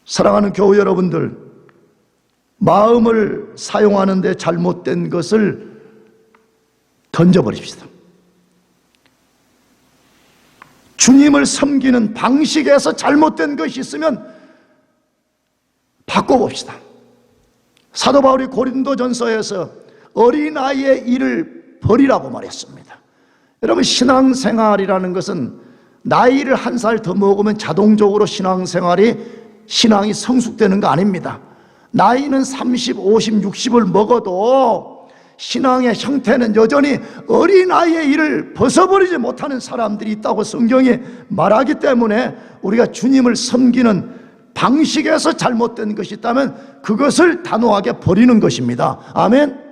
사랑하는 교우 여러분들, 마음을 사용하는 데 잘못된 것을 던져버립시다. 주님을 섬기는 방식에서 잘못된 것이 있으면 바꿔봅시다. 사도 바울이 고린도전서에서 어린아이의 일을 버리라고 말했습니다. 여러분, 신앙생활이라는 것은 나이를 한 살 더 먹으면 자동적으로 신앙이 성숙되는 거 아닙니다. 나이는 30, 50, 60을 먹어도 신앙의 형태는 여전히 어린아이의 일을 벗어버리지 못하는 사람들이 있다고 성경이 말하기 때문에 우리가 주님을 섬기는 방식에서 잘못된 것이 있다면 그것을 단호하게 버리는 것입니다. 아멘?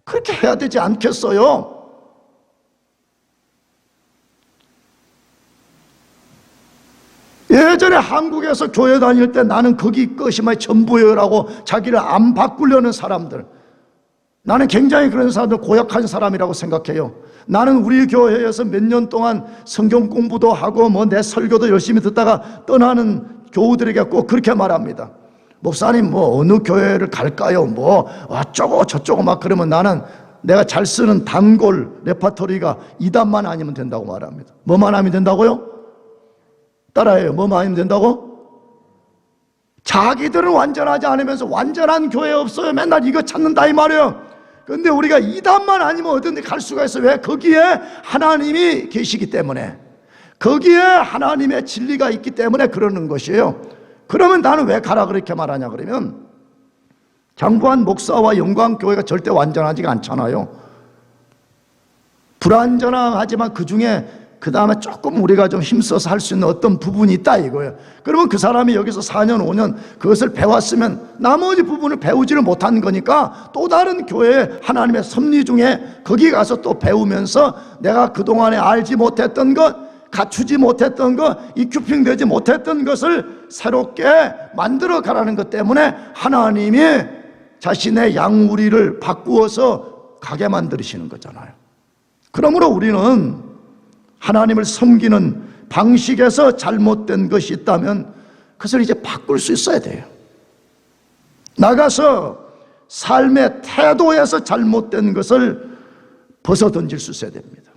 그렇게 해야 되지 않겠어요? 예전에 한국에서 교회 다닐 때 나는 거기 것이 전부예요라고 자기를 안 바꾸려는 사람들, 나는 굉장히 그런 사람들 고약한 사람이라고 생각해요. 나는 우리 교회에서 몇 년 동안 성경 공부도 하고 내 설교도 열심히 듣다가 떠나는 교우들에게 꼭 그렇게 말합니다. 목사님 어느 교회를 갈까요? 어쩌고 저쩌고 막 그러면 나는 내가 잘 쓰는 단골 레파토리가 2단만 아니면 된다고 말합니다. 뭐만 하면 된다고요? 따라해요. 뭐만 하면 된다고? 자기들은 완전하지 않으면서 완전한 교회 없어요, 맨날 이거 찾는다 이 말이에요. 근데 우리가 2단만 아니면 어딘데 갈 수가 있어요. 왜? 거기에 하나님이 계시기 때문에, 거기에 하나님의 진리가 있기 때문에 그러는 것이에요. 그러면 나는 왜 가라 그렇게 말하냐 그러면, 장부한 목사와 영광교회가 절대 완전하지가 않잖아요. 불완전하지만 그 중에 그 다음에 조금 우리가 좀 힘써서 할 수 있는 어떤 부분이 있다 이거예요. 그러면 그 사람이 여기서 4년 5년 그것을 배웠으면 나머지 부분을 배우지를 못한 거니까 또 다른 교회에 하나님의 섭리 중에 거기 가서 또 배우면서 내가 그동안에 알지 못했던 것, 갖추지 못했던 것, 이큐핑 되지 못했던 것을 새롭게 만들어 가라는 것 때문에 하나님이 자신의 양우리를 바꾸어서 가게 만드시는 거잖아요. 그러므로 우리는 하나님을 섬기는 방식에서 잘못된 것이 있다면 그것을 이제 바꿀 수 있어야 돼요. 나가서 삶의 태도에서 잘못된 것을 벗어 던질 수 있어야 됩니다.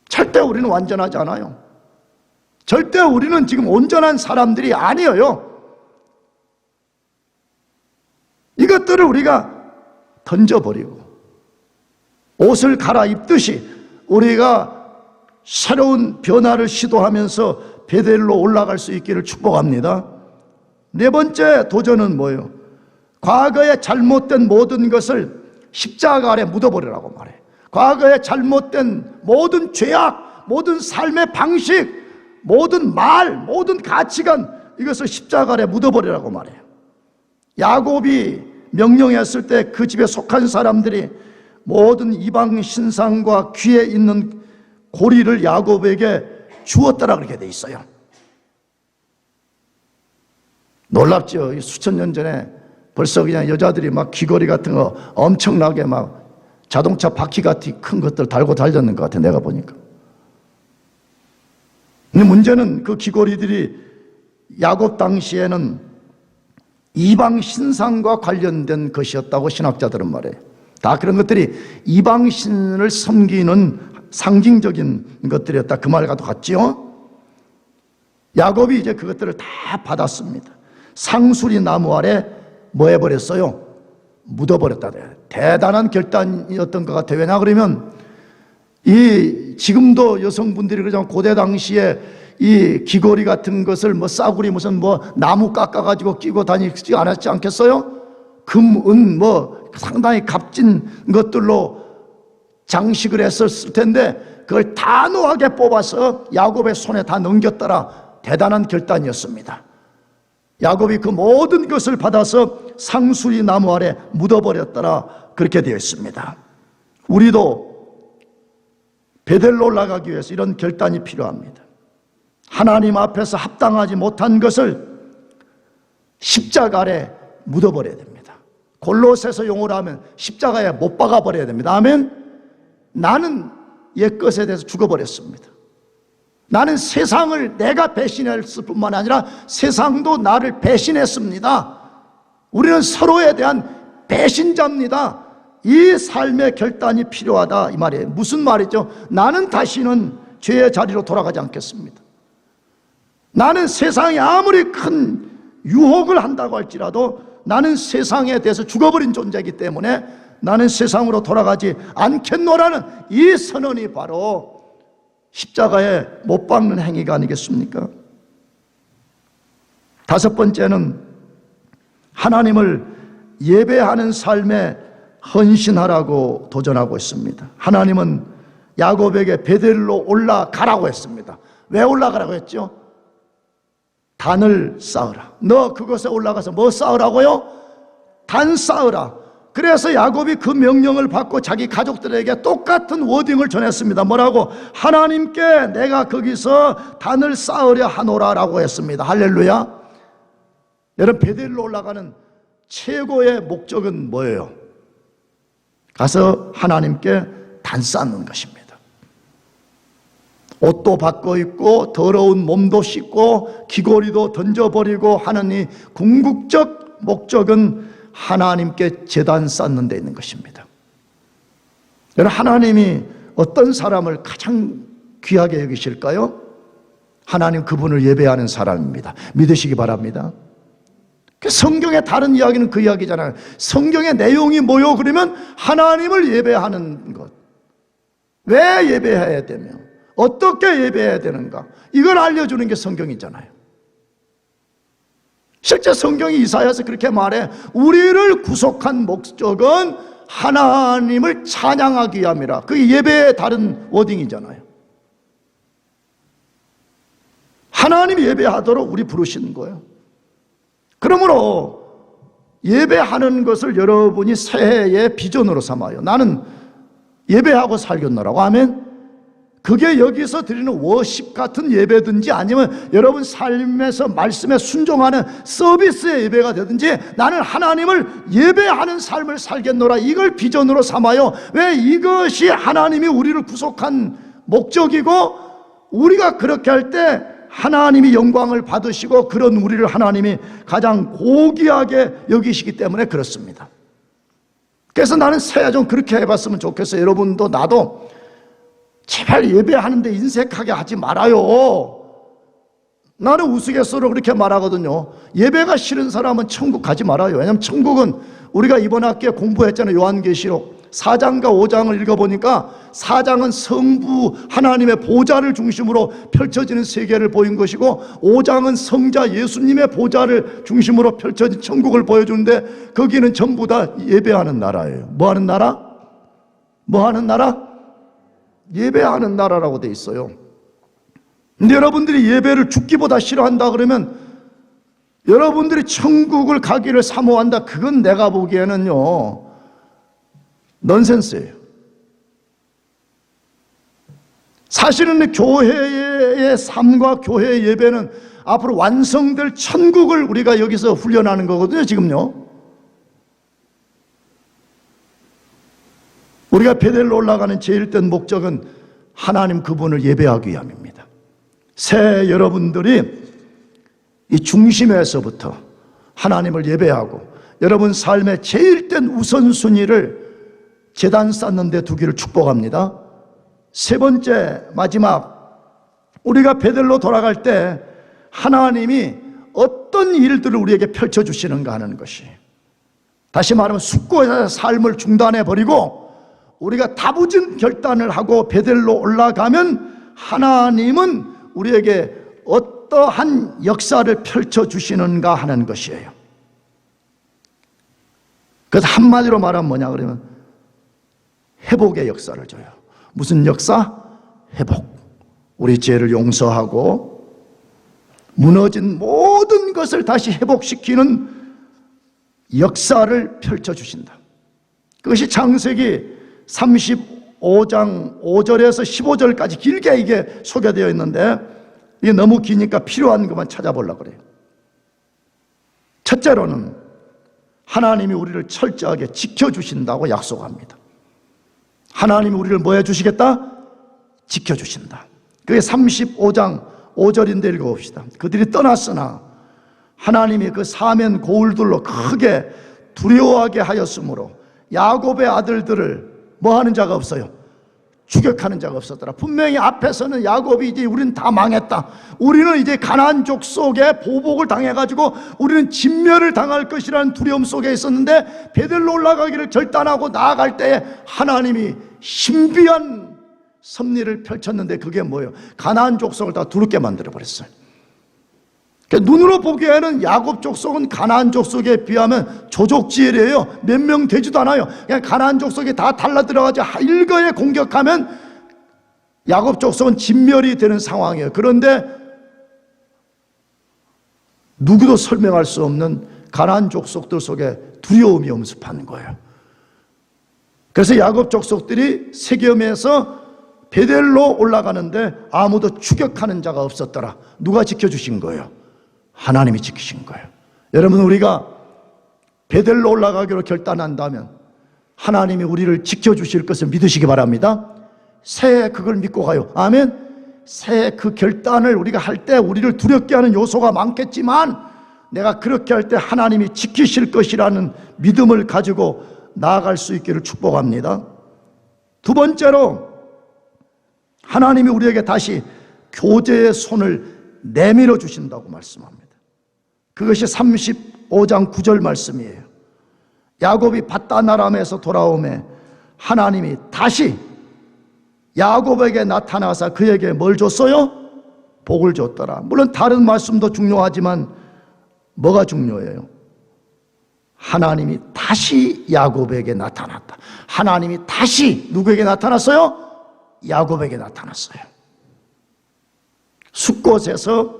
절대 우리는 완전하지 않아요. 절대 우리는 지금 온전한 사람들이 아니에요. 이것들을 우리가 던져버리고 옷을 갈아입듯이 우리가 새로운 변화를 시도하면서 베델로 올라갈 수 있기를 축복합니다. 네 번째 도전은 뭐예요? 과거에 잘못된 모든 것을 십자가 아래 묻어버리라고 말해. 과거에 잘못된 모든 죄악, 모든 삶의 방식, 모든 말, 모든 가치관, 이것을 십자가 아래 묻어버리라고 말해요. 야곱이 명령했을 때 그 집에 속한 사람들이 모든 이방 신상과 귀에 있는 고리를 야곱에게 주었더라 그렇게 돼 있어요. 놀랍죠. 수천 년 전에 벌써 그냥 여자들이 막 귀걸이 같은 거 엄청나게 막 자동차 바퀴 같은 큰 것들 달고 다녔는 것 같아, 내가 보니까. 근데 문제는 그 귀걸이들이 야곱 당시에는 이방 신상과 관련된 것이었다고 신학자들은 말해요. 다 그런 것들이 이방 신을 섬기는 상징적인 것들이었다, 그 말과도 같지요. 야곱이 이제 그것들을 다 받았습니다. 상수리 나무 아래 뭐 해버렸어요? 묻어버렸다. 대단한 결단이었던 것 같아요. 왜냐 그러면 지금도 여성분들이 그러자면 고대 당시에 이 귀걸이 같은 것을 뭐 싸구리 무슨 뭐 나무 깎아가지고 끼고 다니지 않았지 않겠어요? 금, 은 뭐 상당히 값진 것들로 장식을 했었을 텐데 그걸 단호하게 뽑아서 야곱의 손에 다 넘겼더라. 대단한 결단이었습니다. 야곱이 그 모든 것을 받아서 상수리 나무 아래 묻어버렸더라. 그렇게 되어 있습니다. 우리도 베델로 올라가기 위해서 이런 결단이 필요합니다. 하나님 앞에서 합당하지 못한 것을 십자가 아래 묻어버려야 됩니다. 골로새서 용어로 하면 십자가에 못 박아버려야 됩니다. 아멘. 나는 옛것에 대해서 죽어버렸습니다. 나는 세상을 내가 배신했을 뿐만 아니라 세상도 나를 배신했습니다. 우리는 서로에 대한 배신자입니다. 이 삶의 결단이 필요하다 이 말이에요. 무슨 말이죠? 나는 다시는 죄의 자리로 돌아가지 않겠습니다. 나는 세상이 아무리 큰 유혹을 한다고 할지라도 나는 세상에 대해서 죽어버린 존재이기 때문에 나는 세상으로 돌아가지 않겠노라는 이 선언이 바로 십자가에 못 박는 행위가 아니겠습니까? 다섯 번째는 하나님을 예배하는 삶에 헌신하라고 도전하고 있습니다. 하나님은 야곱에게 베델로 올라가라고 했습니다. 왜 올라가라고 했죠? 단을 쌓으라. 너 그곳에 올라가서 뭐 쌓으라고요? 단 쌓으라. 그래서 야곱이 그 명령을 받고 자기 가족들에게 똑같은 워딩을 전했습니다. 뭐라고? 하나님께 내가 거기서 단을 쌓으려 하노라라고 했습니다. 할렐루야. 여러분, 베델로 올라가는 최고의 목적은 뭐예요? 가서 하나님께 단 쌓는 것입니다. 옷도 바꿔 입고 더러운 몸도 씻고 귀걸이도 던져버리고 하는 이 궁극적 목적은 하나님께 제단 쌓는 데 있는 것입니다. 여러분, 하나님이 어떤 사람을 가장 귀하게 여기실까요? 하나님 그분을 예배하는 사람입니다. 믿으시기 바랍니다. 성경의 다른 이야기는 그 이야기잖아요. 성경의 내용이 뭐요? 그러면 하나님을 예배하는 것. 왜 예배해야 되며 어떻게 예배해야 되는가, 이걸 알려주는 게 성경이잖아요. 실제 성경이 이사야서 그렇게 말해. 우리를 구속한 목적은 하나님을 찬양하기 위함이라. 그게 예배의 다른 워딩이잖아요. 하나님 예배하도록 우리 부르시는 거예요. 그러므로 예배하는 것을 여러분이 새해의 비전으로 삼아요. 나는 예배하고 살겠노라고. 아멘. 그게 여기서 드리는 워십 같은 예배든지 아니면 여러분 삶에서 말씀에 순종하는 서비스의 예배가 되든지 나는 하나님을 예배하는 삶을 살겠노라, 이걸 비전으로 삼아요. 왜? 이것이 하나님이 우리를 구속한 목적이고 우리가 그렇게 할 때 하나님이 영광을 받으시고 그런 우리를 하나님이 가장 고귀하게 여기시기 때문에 그렇습니다. 그래서 나는 새해 좀 그렇게 해봤으면 좋겠어요. 여러분도 나도 제발 예배하는데 인색하게 하지 말아요. 나는 우스갯소리로 그렇게 말하거든요. 예배가 싫은 사람은 천국 가지 말아요. 왜냐하면 천국은 우리가 이번 학기에 공부했잖아요. 요한계시록 4장과 5장을 읽어보니까 4장은 성부 하나님의 보좌를 중심으로 펼쳐지는 세계를 보인 것이고 5장은 성자 예수님의 보좌를 중심으로 펼쳐진 천국을 보여주는데 거기는 전부 다 예배하는 나라예요. 뭐 하는 나라? 뭐 하는 나라? 예배하는 나라라고 돼 있어요. 근데 여러분들이 예배를 죽기보다 싫어한다 그러면 여러분들이 천국을 가기를 사모한다. 그건 내가 보기에는요, 넌센스예요. 사실은 교회의 삶과 교회의 예배는 앞으로 완성될 천국을 우리가 여기서 훈련하는 거거든요, 지금요. 우리가 베델로 올라가는 제일 된 목적은 하나님 그분을 예배하기 위함입니다. 새 여러분들이 이 중심에서부터 하나님을 예배하고 여러분 삶의 제일 된 우선순위를 제단 쌓는 데 두기를 축복합니다. 세 번째, 마지막, 우리가 베델로 돌아갈 때 하나님이 어떤 일들을 우리에게 펼쳐주시는가 하는 것이, 다시 말하면 숙고의 삶을 중단해버리고 우리가 다부진 결단을 하고 베델로 올라가면 하나님은 우리에게 어떠한 역사를 펼쳐주시는가 하는 것이에요. 그래서 한마디로 말하면 뭐냐 그러면 회복의 역사를 줘요. 무슨 역사? 회복. 우리 죄를 용서하고 무너진 모든 것을 다시 회복시키는 역사를 펼쳐주신다. 그것이 창세기 35장 5절에서 15절까지 길게 이게 소개되어 있는데 이게 너무 기니까 필요한 것만 찾아보려고 그래요. 첫째로는 하나님이 우리를 철저하게 지켜주신다고 약속합니다. 하나님이 우리를 뭐 해주시겠다? 지켜주신다. 그게 35장 5절인데 읽어봅시다. 그들이 떠났으나 하나님이 그 사면 고울들로 크게 두려워하게 하였으므로 야곱의 아들들을 뭐 하는 자가 없어요? 추격하는 자가 없었더라. 분명히 앞에서는 야곱이 이제 우리는 다 망했다, 우리는 이제 가나안 족속에 보복을 당해가지고 우리는 진멸을 당할 것이라는 두려움 속에 있었는데 베델로 올라가기를 결단하고 나아갈 때에 하나님이 신비한 섭리를 펼쳤는데 그게 뭐예요? 가나안 족속을 다 두렵게 만들어버렸어요. 그러니까 눈으로 보기에는 야곱 족속은 가나안 족속에 비하면 조족지엘이에요. 몇 명 되지도 않아요. 그냥 가나안 족속이 다 달라들어가지고 일거에 공격하면 야곱 족속은 진멸이 되는 상황이에요. 그런데 누구도 설명할 수 없는 가나안 족속들 속에 두려움이 엄습하는 거예요. 그래서 야곱 족속들이 세겜에서 베델로 올라가는데 아무도 추격하는 자가 없었더라. 누가 지켜주신 거예요? 하나님이 지키신 거예요. 여러분, 우리가 베델로 올라가기로 결단한다면 하나님이 우리를 지켜주실 것을 믿으시기 바랍니다. 새해 그걸 믿고 가요. 아멘. 새해 그 결단을 우리가 할 때 우리를 두렵게 하는 요소가 많겠지만 내가 그렇게 할 때 하나님이 지키실 것이라는 믿음을 가지고 나아갈 수 있기를 축복합니다. 두 번째로 하나님이 우리에게 다시 교제의 손을 내밀어 주신다고 말씀합니다. 그것이 35장 9절 말씀이에요. 야곱이 밧단아람에서 돌아오매 하나님이 다시 야곱에게 나타나서 그에게 뭘 줬어요? 복을 줬더라. 물론 다른 말씀도 중요하지만 뭐가 중요해요? 하나님이 다시 야곱에게 나타났다. 하나님이 다시 누구에게 나타났어요? 야곱에게 나타났어요. 숫곳에서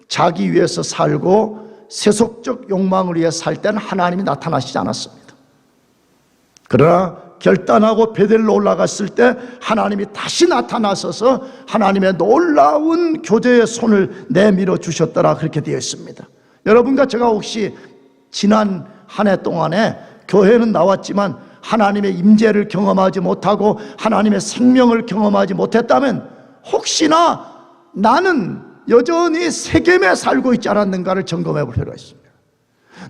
자기 위해서 살고 세속적 욕망을 위해 살 때는 하나님이 나타나시지 않았습니다. 그러나 결단하고 베델로 올라갔을 때 하나님이 다시 나타나셔서 하나님의 놀라운 교제의 손을 내밀어 주셨더라, 그렇게 되어 있습니다. 여러분과 제가 혹시 지난 한 해 동안에 교회는 나왔지만 하나님의 임재를 경험하지 못하고 하나님의 생명을 경험하지 못했다면 혹시나 나는 여전히 세겜에 살고 있지 않았는가를 점검해 볼 필요가 있습니다.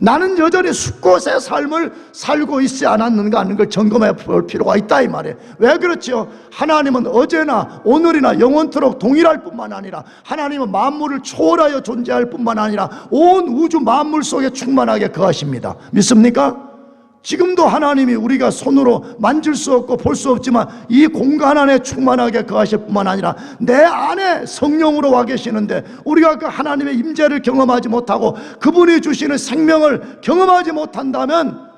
나는 여전히 숫곳의 삶을 살고 있지 않았는가 하는 걸 점검해 볼 필요가 있다, 이 말이에요. 왜 그렇지요? 하나님은 어제나 오늘이나 영원토록 동일할 뿐만 아니라 하나님은 만물을 초월하여 존재할 뿐만 아니라 온 우주 만물 속에 충만하게 거하십니다. 믿습니까? 지금도 하나님이 우리가 손으로 만질 수 없고 볼 수 없지만 이 공간 안에 충만하게 거하실 뿐만 아니라 내 안에 성령으로 와 계시는데 우리가 그 하나님의 임재를 경험하지 못하고 그분이 주시는 생명을 경험하지 못한다면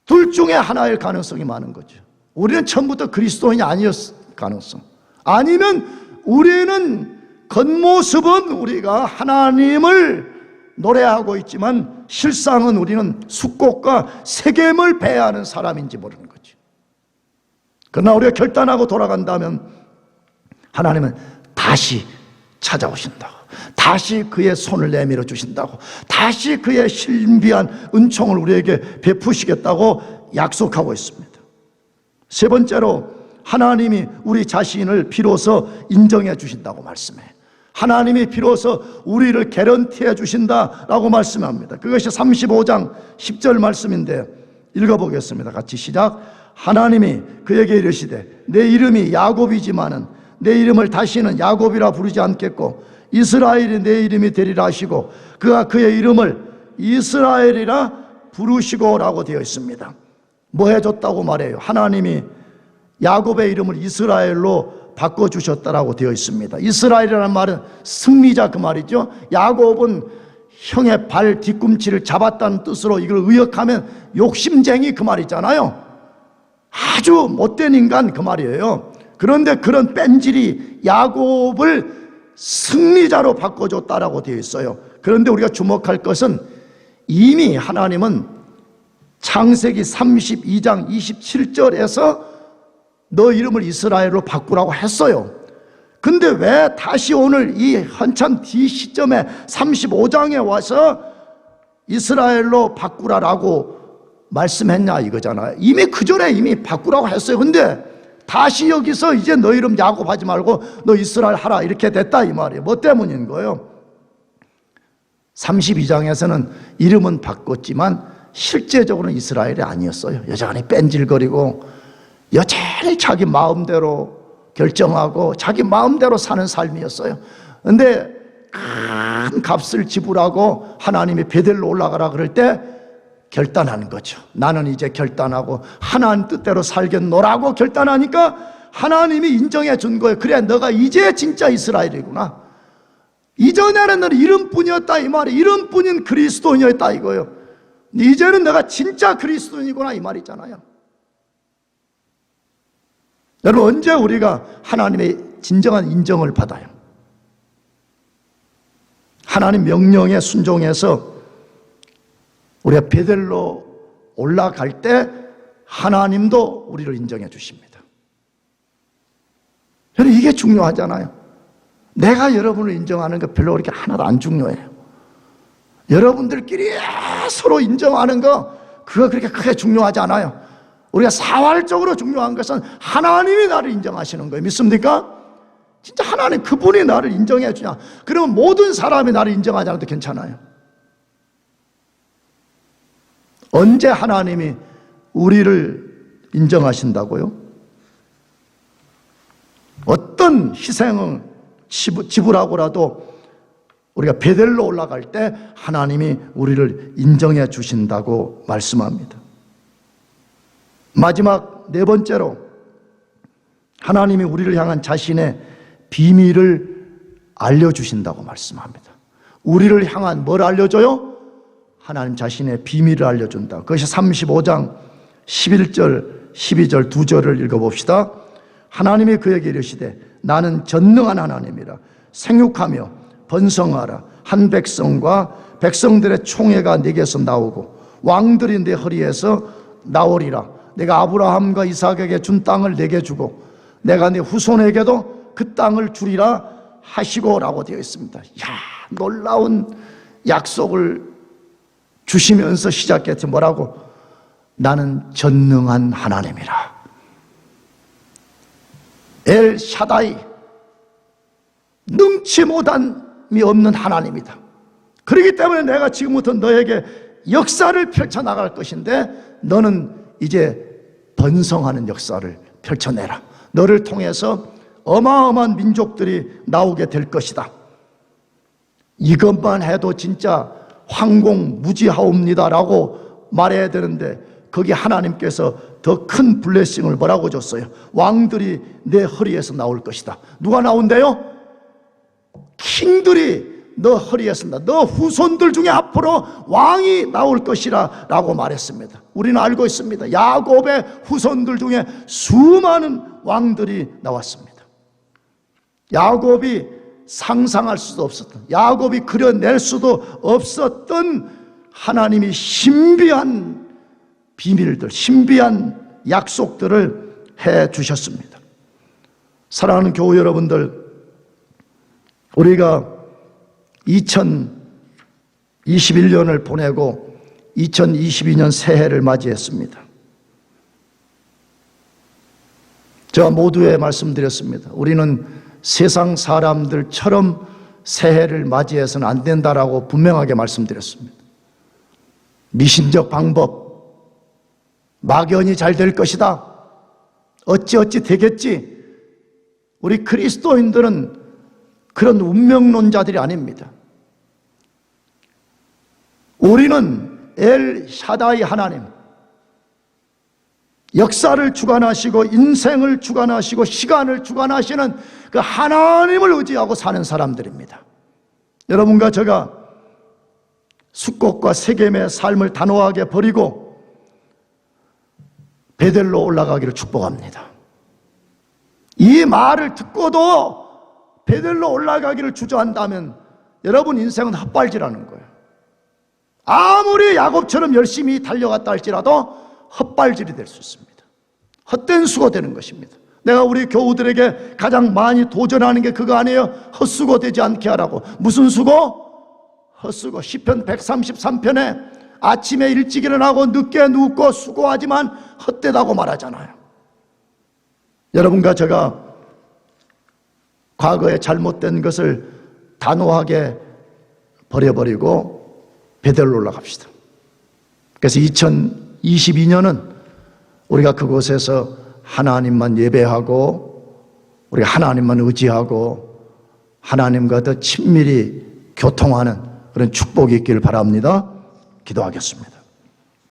둘 중에 하나일 가능성이 많은 거죠. 우리는 처음부터 그리스도인이 아니었을 가능성, 아니면 우리는 겉모습은 우리가 하나님을 노래하고 있지만 실상은 우리는 숙곡과 세겜을 배회하는 사람인지 모르는 거죠. 그러나 우리가 결단하고 돌아간다면 하나님은 다시 찾아오신다고, 다시 그의 손을 내밀어 주신다고, 다시 그의 신비한 은총을 우리에게 베푸시겠다고 약속하고 있습니다. 세 번째로 하나님이 우리 자신을 비로소 인정해 주신다고 말씀해요. 하나님이 비로소 우리를 개런티해 주신다라고 말씀합니다. 그것이 35장 10절 말씀인데 읽어보겠습니다. 같이 시작. 하나님이 그에게 이르시되 내 이름이 야곱이지만은 내 이름을 다시는 야곱이라 부르지 않겠고 이스라엘이 내 이름이 되리라 하시고 그가 그의 이름을 이스라엘이라 부르시고라고 되어 있습니다. 뭐 해줬다고 말해요? 하나님이 야곱의 이름을 이스라엘로 바꿔주셨다라고 되어 있습니다. 이스라엘이라는 말은 승리자 그 말이죠. 야곱은 형의 발 뒤꿈치를 잡았다는 뜻으로 이걸 의역하면 욕심쟁이 그 말이잖아요. 아주 못된 인간 그 말이에요. 그런데 그런 뺀질이 야곱을 승리자로 바꿔줬다라고 되어 있어요. 그런데 우리가 주목할 것은 이미 하나님은 창세기 32장 27절에서 너 이름을 이스라엘로 바꾸라고 했어요. 근데 왜 다시 오늘 이 한참 뒤 시점에 35장에 와서 이스라엘로 바꾸라라고 말씀했냐 이거잖아요. 이미 그 전에 이미 바꾸라고 했어요. 근데 다시 여기서 이제 너 이름 야곱 하지 말고 너 이스라엘 하라 이렇게 됐다 이 말이에요. 뭐 때문인 거예요? 32장에서는 이름은 바꿨지만 실제적으로는 이스라엘이 아니었어요. 여전히 뺀질거리고 여전히 자기 마음대로 결정하고 자기 마음대로 사는 삶이었어요. 근데 큰 값을 지불하고 하나님이 베델로 올라가라 그럴 때 결단하는 거죠. 나는 이제 결단하고 하나님 뜻대로 살겠노라고 결단하니까 하나님이 인정해 준 거예요. 그래 너가 이제 진짜 이스라엘이구나. 이전에는 너는 이름뿐이었다 이 말이, 이름뿐인 그리스도인이었다 이거예요. 이제는 내가 진짜 그리스도인이구나 이 말이잖아요. 여러분, 언제 우리가 하나님의 진정한 인정을 받아요? 하나님 명령에 순종해서 우리가 베델로 올라갈 때 하나님도 우리를 인정해 주십니다. 여러분, 이게 중요하잖아요. 내가 여러분을 인정하는 거 별로 그렇게 하나도 안 중요해요. 여러분들끼리 서로 인정하는 거 그거 그렇게 크게 중요하지 않아요. 우리가 사활적으로 중요한 것은 하나님이 나를 인정하시는 거예요. 믿습니까? 진짜 하나님 그분이 나를 인정해 주냐? 그러면 모든 사람이 나를 인정하지 않아도 괜찮아요. 언제 하나님이 우리를 인정하신다고요? 어떤 희생을 지불하고라도 우리가 베델로 올라갈 때 하나님이 우리를 인정해 주신다고 말씀합니다. 마지막 네 번째로 하나님이 우리를 향한 자신의 비밀을 알려주신다고 말씀합니다. 우리를 향한 뭘 알려줘요? 하나님 자신의 비밀을 알려준다. 그것이 35장 11절 12절 두 절을 읽어봅시다. 하나님이 그에게 이르시되 나는 전능한 하나님이라. 생육하며 번성하라. 한 백성과 백성들의 총회가 네게서 나오고 왕들이 네 허리에서 나오리라. 내가 아브라함과 이삭에게 준 땅을 내게 주고 내가 네 후손에게도 그 땅을 주리라 하시고 라고 되어 있습니다. 이야, 놀라운 약속을 주시면서 시작했지. 뭐라고? 나는 전능한 하나님이라. 엘 샤다이, 능치 못함이 없는 하나님이다. 그렇기 때문에 내가 지금부터 너에게 역사를 펼쳐나갈 것인데 너는 이제 번성하는 역사를 펼쳐내라. 너를 통해서 어마어마한 민족들이 나오게 될 것이다. 이것만 해도 진짜 황공무지하옵니다라고 말해야 되는데 거기 하나님께서 더 큰 블레싱을 뭐라고 줬어요? 왕들이 내 허리에서 나올 것이다. 누가 나온대요? 킹들이 너 허리에서 너 후손들 중에 앞으로 왕이 나올 것이라 라고 말했습니다. 우리는 알고 있습니다. 야곱의 후손들 중에 수많은 왕들이 나왔습니다. 야곱이 상상할 수도 없었던, 야곱이 그려낼 수도 없었던 하나님이 신비한 비밀들, 신비한 약속들을 해 주셨습니다. 사랑하는 교우 여러분들, 우리가 2021년을 보내고 2022년 새해를 맞이했습니다. 제가 모두에 말씀드렸습니다. 우리는 세상 사람들처럼 새해를 맞이해서는 안 된다라고 분명하게 말씀드렸습니다. 미신적 방법, 막연히 잘 될 것이다, 어찌어찌 되겠지. 우리 그리스도인들은 그런 운명론자들이 아닙니다. 우리는 엘 샤다이 하나님, 역사를 주관하시고 인생을 주관하시고 시간을 주관하시는 그 하나님을 의지하고 사는 사람들입니다. 여러분과 제가 숙곡과 세겜의 삶을 단호하게 버리고 베델로 올라가기를 축복합니다. 이 말을 듣고도 베델로 올라가기를 주저한다면 여러분 인생은 헛발질하는 거예요. 아무리 야곱처럼 열심히 달려갔다 할지라도 헛발질이 될 수 있습니다. 헛된 수고 되는 것입니다. 내가 우리 교우들에게 가장 많이 도전하는 게 그거 아니에요? 헛수고 되지 않게 하라고. 무슨 수고? 헛수고. 시편 133편에 아침에 일찍 일어나고 늦게 눕고 수고하지만 헛되다고 말하잖아요. 여러분과 제가 과거에 잘못된 것을 단호하게 버려버리고 베델로 올라갑시다. 그래서 2022년은 우리가 그곳에서 하나님만 예배하고 우리가 하나님만 의지하고 하나님과 더 친밀히 교통하는 그런 축복이 있기를 바랍니다. 기도하겠습니다.